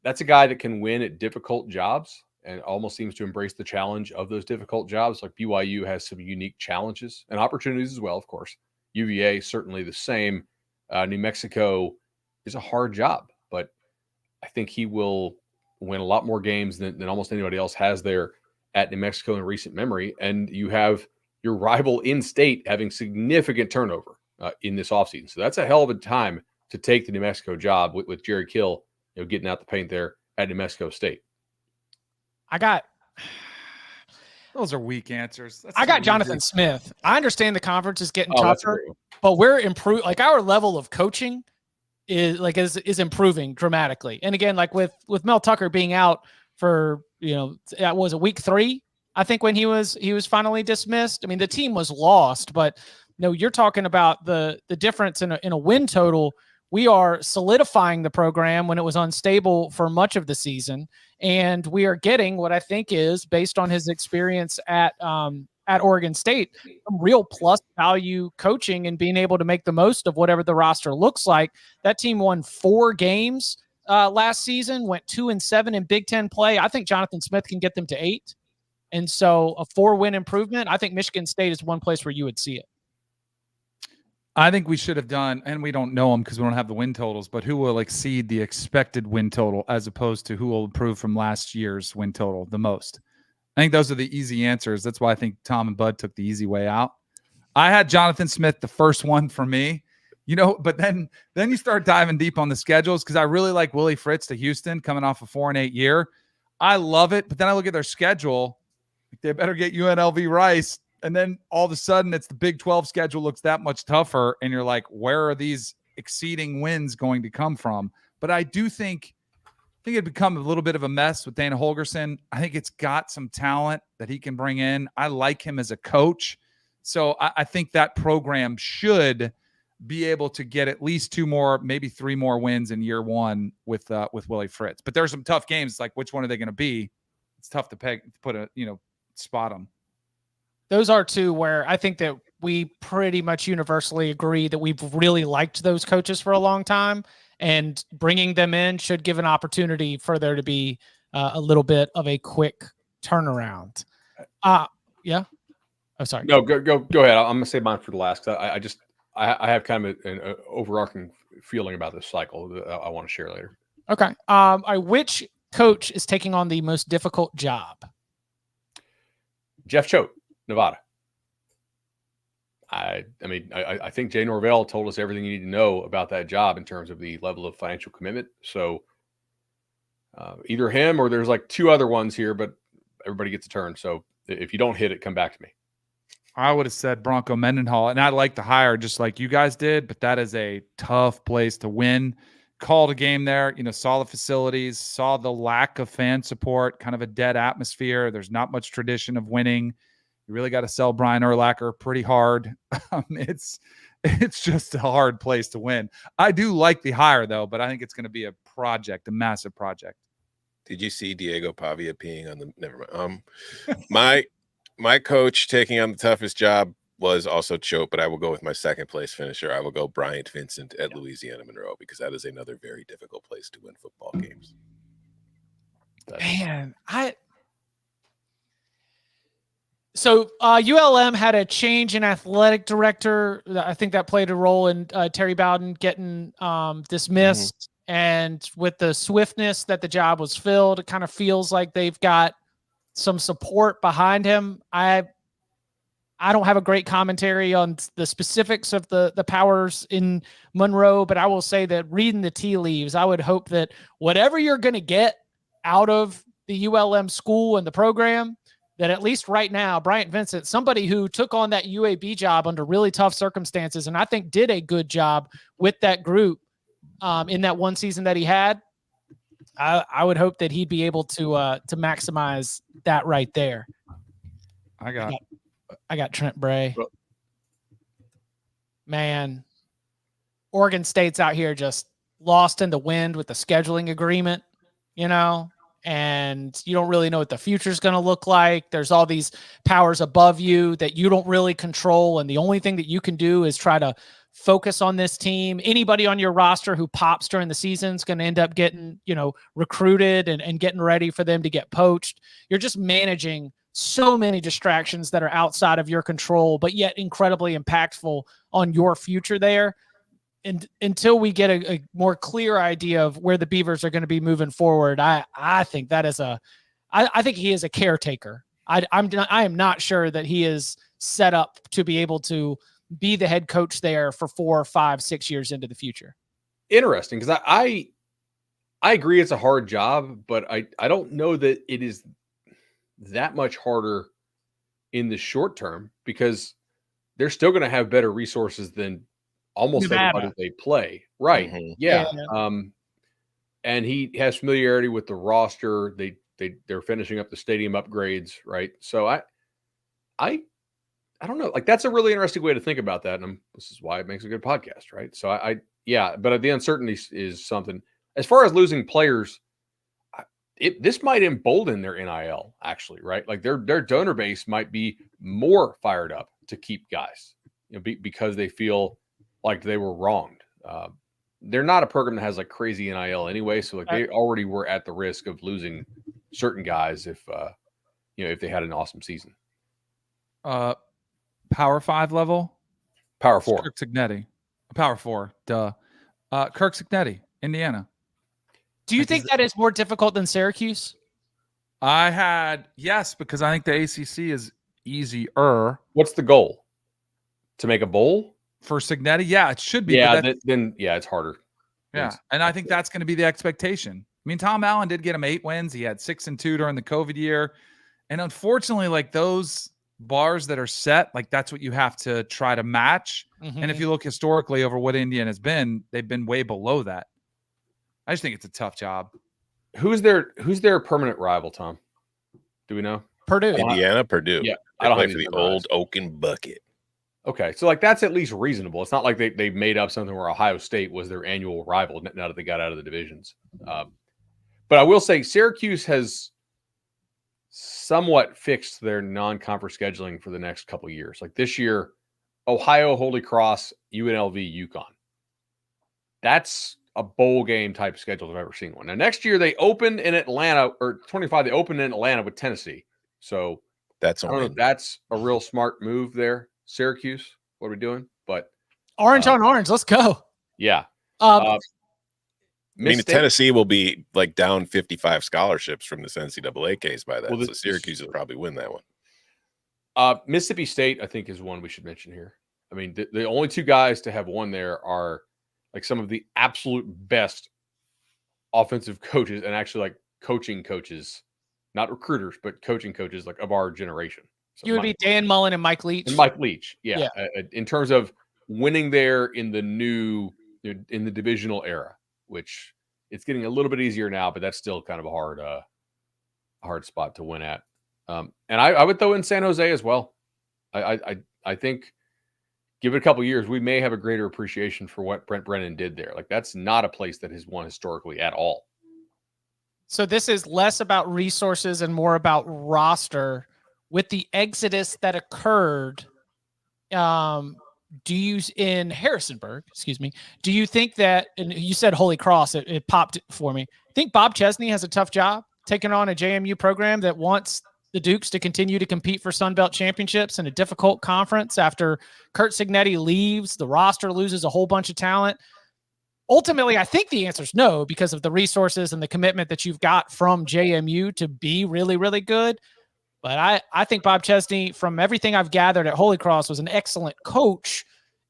that's a guy that can win at difficult jobs and almost seems to embrace the challenge of those difficult jobs. Like BYU has some unique challenges and opportunities as well, of course. UVA, certainly the same. New Mexico is a hard job, but I think he will win a lot more games than almost anybody else has there at New Mexico in recent memory. And you have your rival in state having significant turnover in this offseason. So that's a hell of a time to take the New Mexico job with Jerry Kill, getting out the paint there at New Mexico State. Those are weak answers. I got Jonathan Smith. I understand the conference is getting tougher, but we're improving. Like our level of coaching is improving dramatically. And again, like with Mel Tucker being out for was it week 3? I think when he was finally dismissed. I mean, the team was lost, but you're talking about the difference in a win total. We are solidifying the program when it was unstable for much of the season, and we are getting what I think is, based on his experience at Oregon State, some real plus value coaching and being able to make the most of whatever the roster looks like. That team won 4 games last season, went 2-7 in Big Ten play. I think Jonathan Smith can get them to 8. And so a 4-win improvement, I think Michigan State is one place where you would see it. I think we should have done, and we don't know them because we don't have the win totals, but who will exceed the expected win total as opposed to who will improve from last year's win total the most. I think those are the easy answers. That's why I think Tom and Bud took the easy way out. I had Jonathan Smith, the first one for me, but then you start diving deep on the schedules because I really like Willie Fritz to Houston coming off a 4-8 year. I love it, but then I look at their schedule. They better get UNLV Rice. And then all of a sudden it's the Big 12 schedule looks that much tougher. And you're like, where are these exceeding wins going to come from? But I do think it'd become a little bit of a mess with Dana Holgerson. I think it's got some talent that he can bring in. I like him as a coach. So I think that program should be able to get at least 2 more, maybe 3 more wins in year 1 with Willie Fritz. But there's some tough games. Like which one are they going to be? It's tough to spot them. Those are 2 where I think that we pretty much universally agree that we've really liked those coaches for a long time, and bringing them in should give an opportunity for there to be a little bit of a quick turnaround. Yeah. Oh, sorry. No, go ahead. I'm going to say mine for the last. I have kind of an overarching feeling about this cycle that I want to share later. Okay. Which coach is taking on the most difficult job? Jeff Choate, Nevada. I think Jay Norvell told us everything you need to know about that job in terms of the level of financial commitment. So either him or there's like 2 other ones here, but everybody gets a turn. So if you don't hit it, come back to me. I would have said Bronco Mendenhall, and I'd like to hire just like you guys did, but that is a tough place to win. Called a game there, saw the facilities, saw the lack of fan support, kind of a dead atmosphere. There's not much tradition of winning. You really got to sell Brian Urlacher pretty hard. It's It's just a hard place to win. I do like the hire though, but I think it's going to be a project, a massive project. Did you see Diego Pavia peeing on the? Never mind. My coach taking on the toughest job was also Choate, but I will go with my second place finisher. I will go Bryant Vincent at Louisiana Monroe because that is another very difficult place to win football games. Man, So ULM had a change in athletic director. I think that played a role in Terry Bowden getting dismissed. Mm-hmm. And with the swiftness that the job was filled, it kind of feels like they've got some support behind him. I don't have a great commentary on the specifics of the powers in Monroe, but I will say that reading the tea leaves, I would hope that whatever you're going to get out of the ULM school and the program, that at least right now, Bryant Vincent, somebody who took on that UAB job under really tough circumstances, and I think did a good job with that group in that one season that he had, I would hope that he'd be able to maximize that right there. I got Trent Bray. Man, Oregon State's out here just lost in the wind with the scheduling agreement, and you don't really know what the future is going to look like. There's all these powers above you that you don't really control, and the only thing that you can do is try to focus on this team. Anybody on your roster who pops during the season is going to end up getting, recruited and getting ready for them to get poached. You're just managing so many distractions that are outside of your control, but yet incredibly impactful on your future there. And until we get a more clear idea of where the Beavers are going to be moving forward, I think that is I think he is a caretaker. I am not sure that he is set up to be able to be the head coach there for 4, 5, 6 years into the future. Interesting, because I agree it's a hard job, but I don't know that it is that much harder in the short term, because they're still going to have better resources than almost everybody they play. Right. Mm-hmm. Yeah. And he has familiarity with the roster. They're finishing up the stadium upgrades. Right. So I don't know. Like, that's a really interesting way to think about that. And this is why it makes a good podcast. Right. So but the uncertainty is something. As far as losing players, this might embolden their NIL actually, right? Like their donor base might be more fired up to keep guys, because they feel like they were wronged. They're not a program that has like crazy NIL anyway, so like they already were at the risk of losing certain guys if they had an awesome season. Power 5 level, Power 4. Kirk Cignetti, Power 4. Duh. Kirk Cignetti, Indiana. Do you think that is more difficult than Syracuse? Yes, because I think the ACC is easier. What's the goal? To make a bowl? For Cignetti? Yeah, it should be. Yeah, then it's harder. Yeah, and I think that's going to be the expectation. I mean, Tom Allen did get him 8 wins. He had 6-2 during the COVID year. And unfortunately, like those bars that are set, like that's what you have to try to match. Mm-hmm. And if you look historically over what Indiana has been, they've been way below that. I just think it's a tough job. Who's their permanent rival, Tom? Do we know? Purdue. Indiana, Purdue. Yeah. I don't play for the old Oaken Bucket. Okay. So like that's at least reasonable. It's not like they made up something where Ohio State was their annual rival now that they got out of the divisions. But I will say Syracuse has somewhat fixed their non-conference scheduling for the next couple of years. Like this year, Ohio, Holy Cross, UNLV, UConn. That's a bowl game type schedule I've ever seen one. Now next year they open in Atlanta, or 25, they open in Atlanta with Tennessee. So I don't know if that's a real smart move there. Syracuse, what are we doing? But orange on orange, let's go. Yeah. Tennessee will be like down 55 scholarships from this NCAA case by that. So Syracuse will probably win that one. Mississippi State, I think, is one we should mention here. I mean, the only 2 guys to have won there are like some of the absolute best offensive coaches and actually like coaching coaches, not recruiters, but coaching coaches like of our generation. So you would be Dan Mullen and Mike Leach. Yeah. In terms of winning there in the divisional era, which it's getting a little bit easier now, but that's still kind of a hard spot to win at. And I would throw in San Jose as well. I think give it a couple years, we may have a greater appreciation for what Brent Brennan did there. Like, that's not a place that has won historically at all. So this is less about resources and more about roster. With the exodus that occurred, in Harrisonburg, do you think that, and you said Holy Cross, it popped for me. Think Bob Chesney has a tough job taking on a JMU program that wants the Dukes to continue to compete for Sun Belt championships in a difficult conference after Kurt Signetti leaves, the roster loses a whole bunch of talent. Ultimately, I think the answer is no, because of the resources and the commitment that you've got from JMU to be really, really good. But I think Bob Chesney, from everything I've gathered at Holy Cross, was an excellent coach.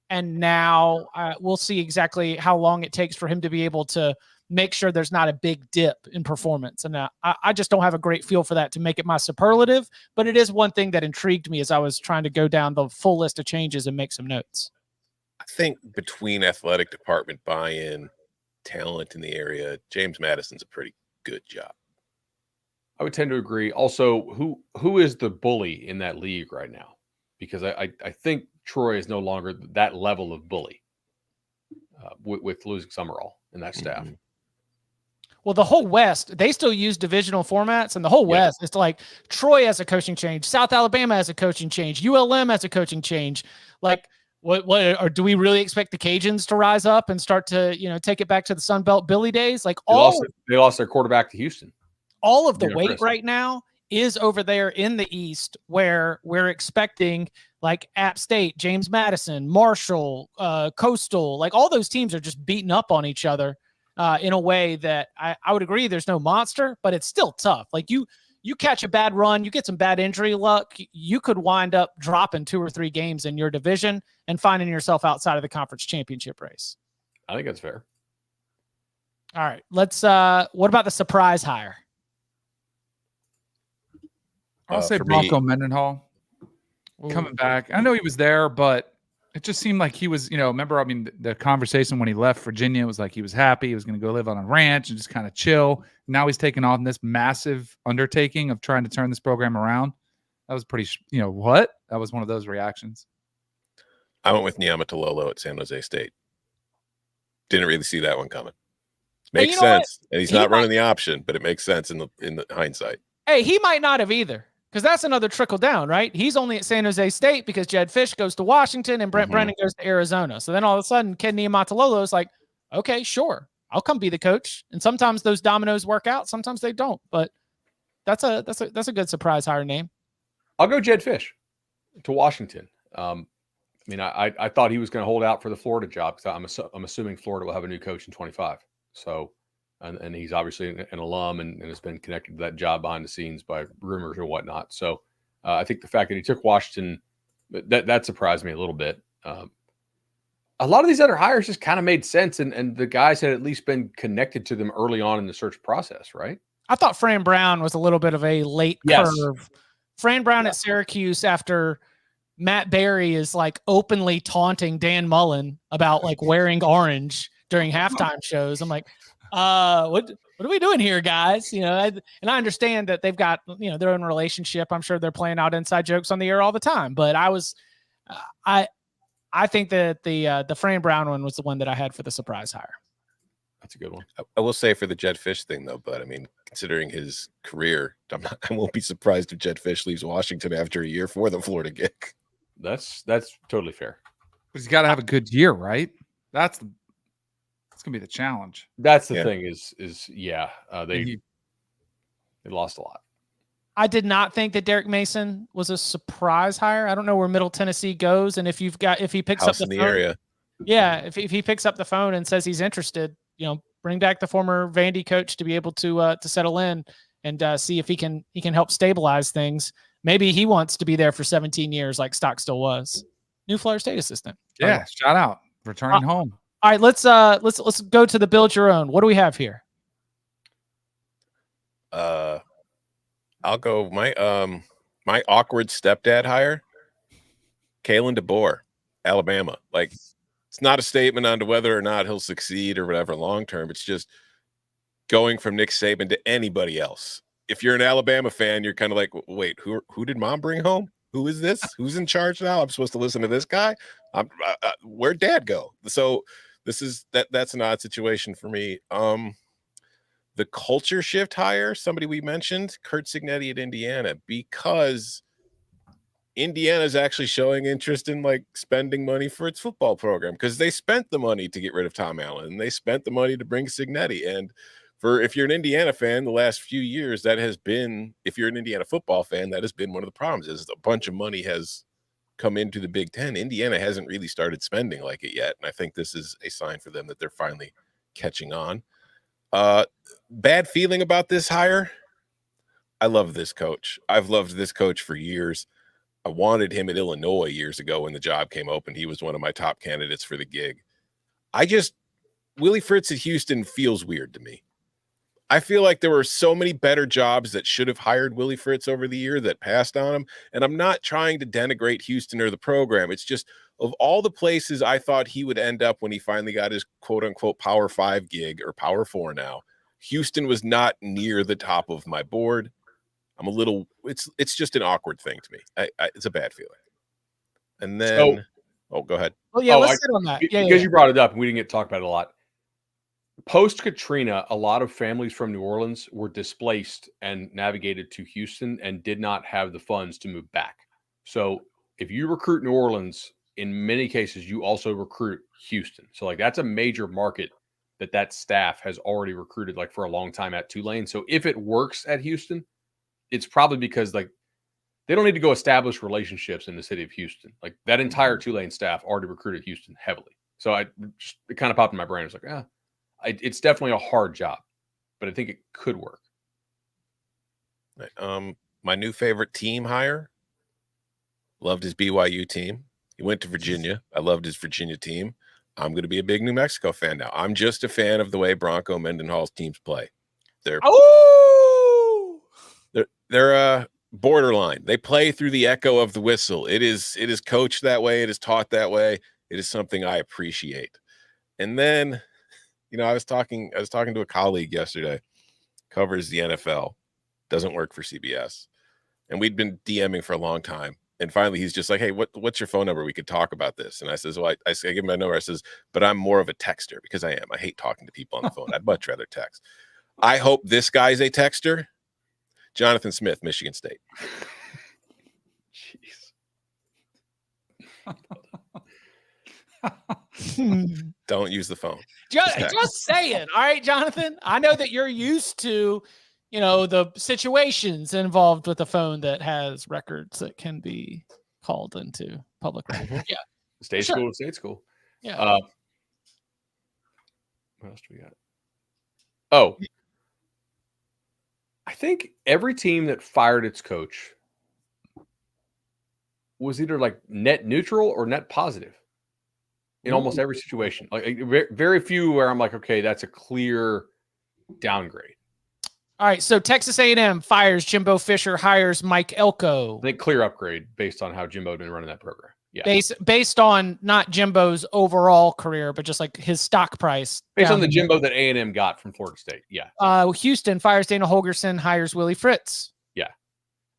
And now we'll see exactly how long it takes for him to be able to make sure there's not a big dip in performance. And I just don't have a great feel for that to make it my superlative. But it is one thing that intrigued me as I was trying to go down the full list of changes and make some notes. I think between athletic department buy-in, talent in the area, James Madison's a pretty good job. I would tend to agree. Also, who is the bully in that league right now? Because I think Troy is no longer that level of bully with losing Summerall and that staff. Mm-hmm. Well, the whole West, they still use divisional formats, and the whole West, it's like Troy has a coaching change, South Alabama has a coaching change, ULM has a coaching change. Like, or do we really expect the Cajuns to rise up and start to, take it back to the Sun Belt Billy days? Like they lost their quarterback to Houston. All of the weight right now is over there in the East, where we're expecting like App State, James Madison, Marshall, Coastal, like all those teams are just beating up on each other in a way that I would agree there's no monster, but it's still tough. Like you catch a bad run, you get some bad injury luck, you could wind up dropping 2 or 3 games in your division and finding yourself outside of the conference championship race. I think that's fair. All right, let's what about the surprise hire? I'll say Bronco Mendenhall coming back. I know he was there, but it just seemed like he was, remember, the conversation when he left Virginia was like he was happy. He was going to go live on a ranch and just kind of chill. Now he's taking on this massive undertaking of trying to turn this program around. That was pretty, what? That was one of those reactions. I went with Niamatololo at San Jose State. Didn't really see that one coming. Makes sense. And he's not running the option, but it makes sense in the hindsight. Hey, he might not have either. Because that's another trickle down, right? He's only at San Jose State because Jed Fish goes to Washington and Brent Brennan goes to Arizona. So then all of a sudden, Ken Niumatalolo is like, okay, sure, I'll come be the coach. And sometimes those dominoes work out, sometimes they don't. But that's a good surprise hire name. I'll go Jed Fish to Washington. I thought he was going to hold out for the Florida job because I'm assuming Florida will have a new coach in 25. So. And he's obviously an alum and has been connected to that job behind the scenes by rumors or whatnot. So I think the fact that he took Washington, that surprised me a little bit. A lot of these other hires just kind of made sense, and the guys had at least been connected to them early on in the search process, right? I thought Fran Brown was a little bit of a late curve. Fran Brown at Syracuse after Matt Berry is like openly taunting Dan Mullen about like wearing orange during halftime shows. I'm like, what are we doing here, guys? And I understand that they've got, their own relationship. I'm sure they're playing out inside jokes on the air all the time, but I think that the Fran Brown one was the one that I had for the surprise hire. That's a good one. I will say for the Jed Fish thing though, but considering his career, I won't be surprised if Jed Fish leaves Washington after a year for the Florida gig. That's totally fair. But he's got to have a good year, right? That's gonna be the challenge. That's the thing they lost a lot. I did not think that Derek Mason was a surprise hire. I don't know where Middle Tennessee goes, and if he picks up the phone, area, if he picks up the phone and says he's interested, bring back the former Vandy coach to be able to settle in and see if he can help stabilize things. Maybe he wants to be there for 17 years, like Stockstill was. New Florida State assistant. Yeah, shout out, returning home. All right, let's go to the build your own. What do we have here? I'll go my awkward stepdad hire, Kalen DeBoer, Alabama. Like, it's not a statement on to whether or not he'll succeed or whatever long term. It's just going from Nick Saban to anybody else. If you're an Alabama fan, you're kind of like, wait, who did mom bring home? Who is this? Who's in charge now? I'm supposed to listen to this guy? Where'd Dad go? So that's an odd situation for me. The culture shift hire, somebody we mentioned, Kurt Signetti at Indiana, because Indiana's actually showing interest in like spending money for its football program, because they spent the money to get rid of Tom Allen and they spent the money to bring Signetti. And if you're an Indiana fan, the last few years, that has been, if you're an Indiana football fan, that has been one of the problems, is a bunch of money has come into the Big Ten. Indiana hasn't really started spending like it yet. And I think this is a sign for them that they're finally catching on. Bad feeling about this hire. I love this coach. I've loved this coach for years. I wanted him at Illinois years ago when the job came open. He was one of my top candidates for the gig. Willie Fritz at Houston feels weird to me. I feel like there were so many better jobs that should have hired Willie Fritz over the year that passed on him. And I'm not trying to denigrate Houston or the program. It's just, of all the places I thought he would end up when he finally got his quote unquote Power 5 gig, or Power 4 now, Houston was not near the top of my board. It's just an awkward thing to me. It's a bad feeling. And then, go ahead. Well, yeah, let's sit on that. Because you brought it up and we didn't get to talk about it a lot. Post Katrina, a lot of families from New Orleans were displaced and navigated to Houston and did not have the funds to move back. So if you recruit New Orleans, in many cases, you also recruit Houston. So like that's a major market that staff has already recruited like for a long time at Tulane. So if it works at Houston, it's probably because like they don't need to go establish relationships in the city of Houston. Like that entire Tulane staff already recruited Houston heavily. So it kind of popped in my brain. It's like, it's definitely a hard job, but I think it could work. My new favorite team hire, loved his BYU team. He went to Virginia. I loved his Virginia team. I'm going to be a big New Mexico fan now. I'm just a fan of the way Bronco Mendenhall's teams play. They're borderline. They play through the echo of the whistle. It is coached that way. It is taught that way. It is something I appreciate. And then, I was talking to a colleague yesterday, covers the NFL, doesn't work for CBS. And we'd been DMing for a long time. And finally, he's just like, hey, what's your phone number? We could talk about this. And I says, well, I give him my number. I says, but I'm more of a texter, because I am. I hate talking to people on the phone. I'd much rather text. I hope this guy's a texter. Jonathan Smith, Michigan State. Jeez. Don't use the phone. Just saying. All right, Jonathan. I know that you're used to, the situations involved with a phone that has records that can be called into public record. Yeah. State school. Yeah. What else do we got? Oh, I think every team that fired its coach was either like net neutral or net positive in almost every situation. Like very few where I'm like, okay, that's a clear downgrade. All right, so Texas A&M fires Jimbo Fisher, hires Mike Elko. I think clear upgrade based on how Jimbo had been running that program. Yeah, based on not Jimbo's overall career, but just like his stock price. Based on the Jimbo that A&M got from Florida State. Yeah. Houston fires Dana Holgerson, hires Willie Fritz. Yeah.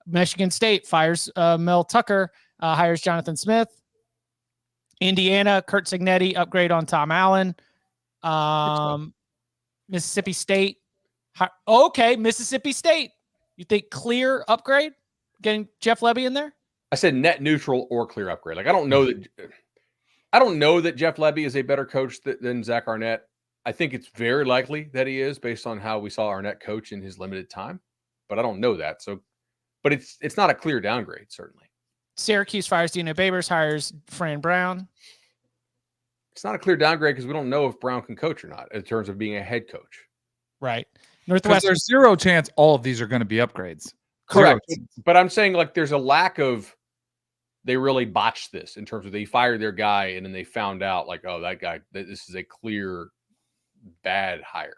Michigan State fires Mel Tucker, hires Jonathan Smith. Indiana, Kurt Signetti, upgrade on Tom Allen. Mississippi State. Okay, Mississippi State. You think clear upgrade? Getting Jeff Lebby in there? I said net neutral or clear upgrade. Like I don't know that Jeff Lebby is a better coach than Zach Arnett. I think it's very likely that he is based on how we saw Arnett coach in his limited time, but I don't know that. So, but it's not a clear downgrade, certainly. Syracuse fires Dino Babers, hires Fran Brown. It's not a clear downgrade because we don't know if Brown can coach or not in terms of being a head coach. Right. Northwestern. There's zero chance all of these are going to be upgrades. Correct. But I'm saying like there's a lack of, they really botched this in terms of they fired their guy and then they found out like, oh, that guy, this is a clear bad hire.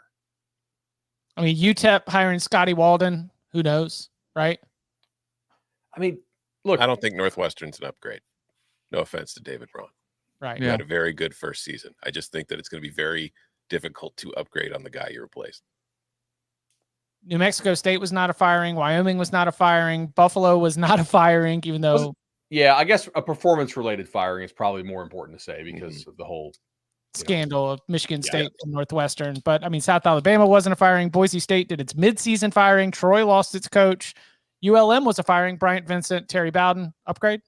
I mean, UTEP hiring Scotty Walden, who knows, right? I mean, look, I don't think Northwestern's an upgrade. No offense to David Braun. Right. He had a very good first season. I just think that it's going to be very difficult to upgrade on the guy you replaced. New Mexico State was not a firing. Wyoming was not a firing. Buffalo was not a firing, even though Yeah, I guess a performance-related firing is probably more important to say because of the whole scandal of Michigan State and Northwestern. But I mean, South Alabama wasn't a firing. Boise State did its midseason firing. Troy lost its coach. ULM was a firing. Bryant Vincent, Terry Bowden, upgrade.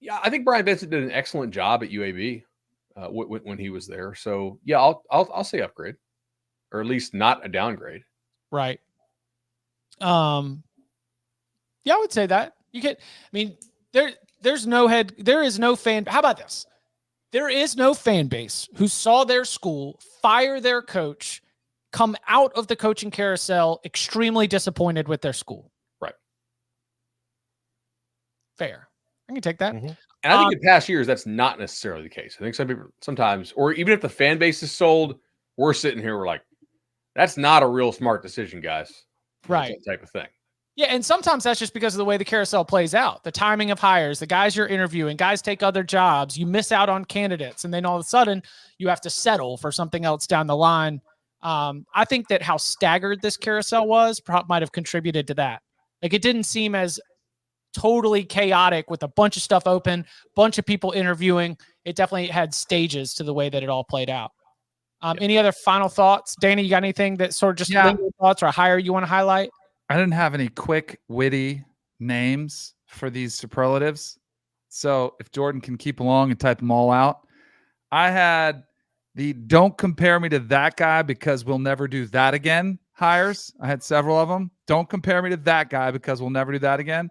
Yeah, I think Brian Vincent did an excellent job at UAB when he was there. So yeah, I'll say upgrade, or at least not a downgrade. Right. Yeah, I would say that. You can. I mean, there is no fan. How about this? There is no fan base who saw their school fire their coach, come out of the coaching carousel extremely disappointed with their school. Right. Fair. I can take that. And I think in past years, that's not necessarily the case. I think some people sometimes, or even if the fan base is sold, we're sitting here, we're like, that's not a real smart decision, guys. Right. That type of thing. Yeah, and sometimes that's just because of the way the carousel plays out. The timing of hires, the guys you're interviewing, guys take other jobs, you miss out on candidates, and then all of a sudden you have to settle for something else down the line. I think that how staggered this carousel was might have contributed to that. Like, it didn't seem as totally chaotic with a bunch of stuff open, bunch of people interviewing. It definitely had stages to the way that it all played out. Any other final thoughts? Danny, you got anything that sort of just lingering thoughts or a hire you want to highlight? I didn't have any quick, witty names for these superlatives. So if Jordan can keep along and type them all out, I had the don't compare me to that guy because we'll never do that again hires. I had several of them. Don't compare me to that guy because we'll never do that again.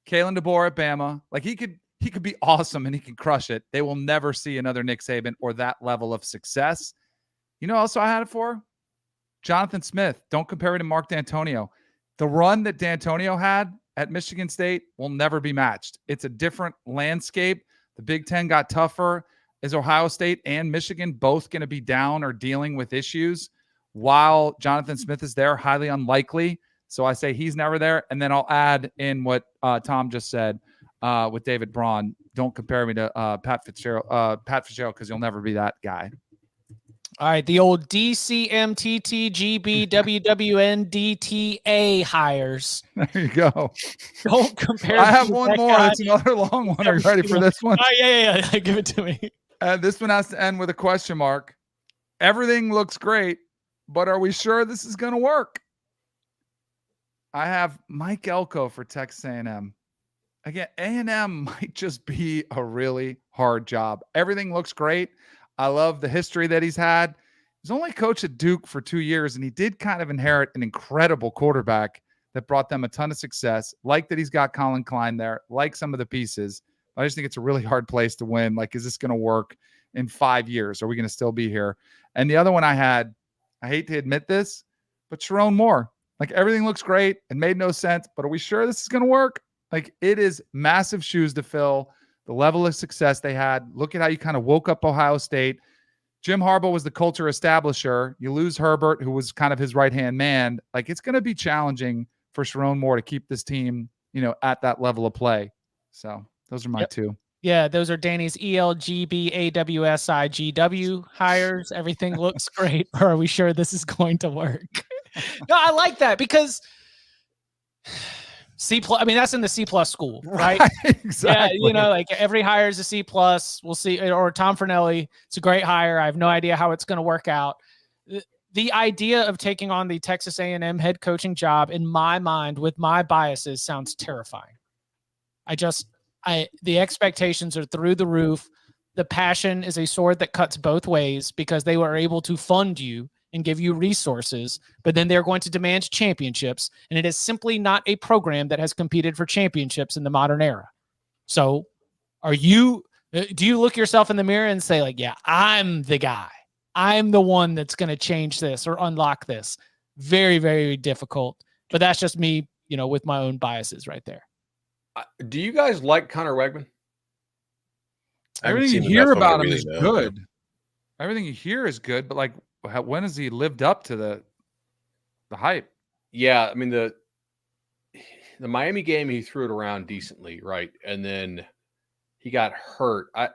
Kalen DeBoer at Bama. Like, he could be awesome and he can crush it. They will never see another Nick Saban or that level of success. You know, also I had it for Jonathan Smith. Don't compare me to Mark D'Antonio. The run that D'Antonio had at Michigan State will never be matched. It's a different landscape. The Big Ten got tougher. Is Ohio State and Michigan both going to be down or dealing with issues while Jonathan Smith is there? Highly unlikely. So I say he's never there. And then I'll add in what Tom just said with David Braun. Don't compare me to Pat Fitzgerald because you'll never be that guy. All right, the old DCMTTGBWWNDTA hires. There you go. Don't compare. I have one more. It's another long one. Are you ready for this one? Yeah. Give it to me. This one has to end with a question mark. Everything looks great, but are we sure this is going to work? I have Mike Elko for Texas A&M. Again, A&M might just be a really hard job. Everything looks great. I love the history that he's had. He's only coached at Duke for 2 years, and he did kind of inherit an incredible quarterback that brought them a ton of success. Like that he's got Colin Klein there, like some of the pieces. I just think it's a really hard place to win. Like, is this going to work in 5 years? Are we going to still be here? And the other one I had, I hate to admit this, but Sharon Moore. Like, everything looks great and made no sense, but are we sure this is going to work? Like, it is massive shoes to fill. The level of success they had. Look at how you kind of woke up Ohio State. Jim Harbaugh was the culture establisher. You lose Herbert, who was kind of his right-hand man. Like, it's going to be challenging for Sharon Moore to keep this team, at that level of play. So those are my two. Yeah, those are Danny's ELGBAWSIGW hires. Everything looks great. Or are we sure this is going to work? No, I like that because C+, I mean, that's in the C+ school, right? Exactly. Yeah, like every hire is a C+. We'll see. Or Tom Fornelli. It's a great hire. I have no idea how it's going to work out. The idea of taking on the Texas A&M head coaching job, in my mind, with my biases, sounds terrifying. The expectations are through the roof. The passion is a sword that cuts both ways because they were able to fund you and give you resources, but then they're going to demand championships. And it is simply not a program that has competed for championships in the modern era. So do you look yourself in the mirror and say, like, yeah, I'm the guy. I'm the one that's going to change this or unlock this? Very, very difficult. But that's just me, with my own biases right there. Do you guys like Connor Wegman? Everything you hear about him is good. Everything you hear is good, but like, when has he lived up to the hype? Yeah, I mean the Miami game, he threw it around decently, right? And then he got hurt. I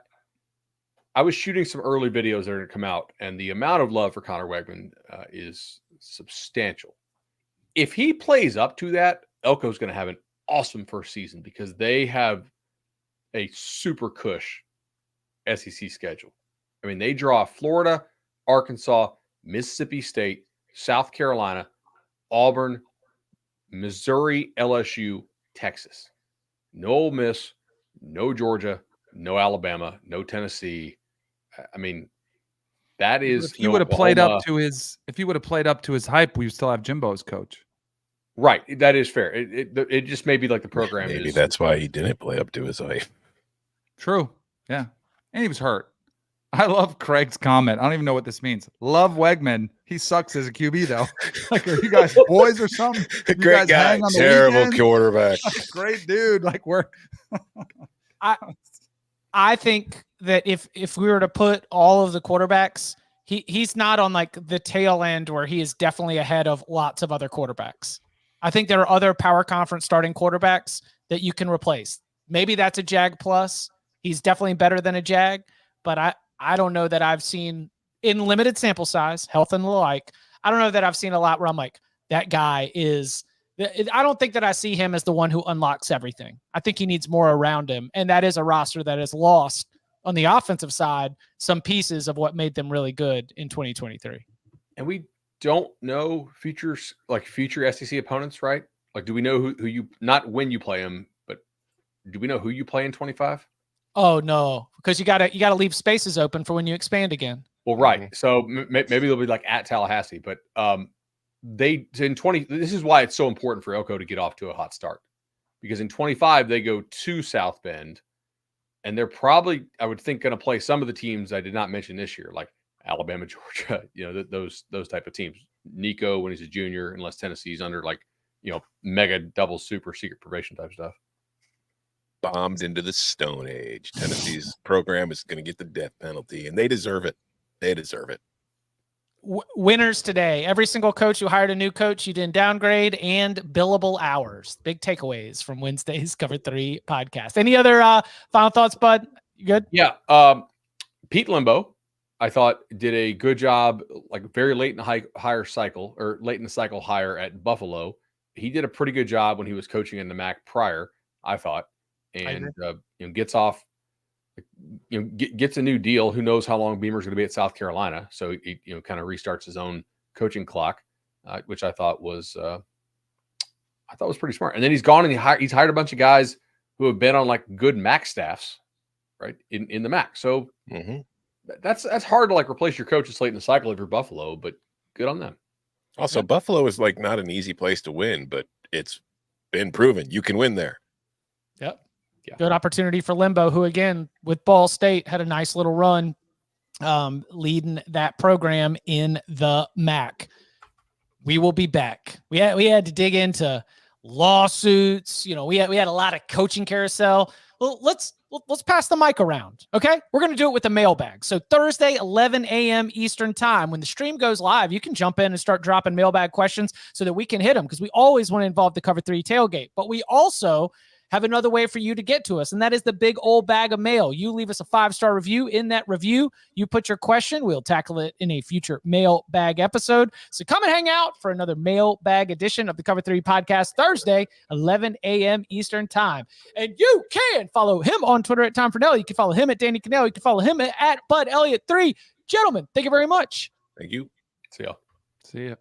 was shooting some early videos that are going to come out, and the amount of love for Connor Wegman is substantial. If he plays up to that, Elko's going to have an awesome first season because they have a super cush SEC schedule. I mean, they draw Florida, Arkansas, Mississippi State, South Carolina, Auburn, Missouri, LSU, Texas. No Ole Miss, no Georgia, no Alabama, no Tennessee. I mean, that is if he would have played up to his hype, we still have Jimbo as coach. Right. That is fair. It just may be like the program Maybe is. that's why he didn't play up to his height. True. Yeah. And he was hurt. I love Craig's comment. I don't even know what this means. Love Wegman. He sucks as a QB though. Like, are you guys boys or something? You Great guys guy, hang on the terrible weekends? quarterback. Great dude. Like I think that if we were to put all of the quarterbacks, he's not on like the tail end where he is definitely ahead of lots of other quarterbacks. I think there are other power conference starting quarterbacks that you can replace. Maybe that's a Jag plus. He's definitely better than a Jag, but I don't know that I've seen, in limited sample size, health and the like, I don't know that I've seen a lot where I'm like, that guy is, I don't think that I see him as the one who unlocks everything. I think he needs more around him. And that is a roster that has lost on the offensive side some pieces of what made them really good in 2023. And we don't know future SEC opponents, right? Like, do we know who you, not when you play them, but do we know who you play in 25? Oh no, because you gotta leave spaces open for when you expand again. Well, right. So maybe they'll be like at Tallahassee, but this is why it's so important for Elko to get off to a hot start, because in 25 they go to South Bend, and they're probably, I would think, going to play some of the teams I did not mention this year, like Alabama, Georgia, those type of teams. Nico when he's a junior, unless Tennessee's under mega double super secret probation type stuff. Bombed into the Stone Age. Tennessee's program is going to get the death penalty, and they deserve it. They deserve it. Winners today. Every single coach who hired a new coach, you didn't downgrade, and billable hours. Big takeaways from Wednesday's Cover 3 podcast. Any other final thoughts, Bud? You good? Yeah. Pete Limbo, I thought, did a good job, like very late in the late in the cycle hire at Buffalo. He did a pretty good job when he was coaching in the MAC prior, I thought. And gets off, gets a new deal. Who knows how long Beamer's going to be at South Carolina? So he kind of restarts his own coaching clock, which I thought was pretty smart. And then he's gone and he's hired a bunch of guys who have been on like good MAC staffs, right, in the MAC. So that's hard to like replace your coaches late in the cycle if you're Buffalo, but good on them. Also, Buffalo is like not an easy place to win, but it's been proven you can win there. Yep. Yeah. Good opportunity for Limbo, who again with Ball State had a nice little run leading that program in the MAC. We will be back. We had to dig into lawsuits. We had a lot of coaching carousel. Well, let's pass the mic around. Okay. We're going to do it with the mailbag. So Thursday, 11 a.m. Eastern time, when the stream goes live, you can jump in and start dropping mailbag questions so that we can hit them, because we always want to involve the Cover 3 tailgate, but we also have another way for you to get to us, and that is the big old bag of mail. You leave us a 5-star review. In that review, you put your question. We'll tackle it in a future mailbag episode. So come and hang out for another mailbag edition of the Cover 3 podcast, Thursday, 11 a.m. Eastern time. And you can follow him on Twitter at Tom Fornellis. You can follow him at Danny Cannell. You can follow him at Bud Elliott 3. Gentlemen, thank you very much. Thank you. See y'all. See ya.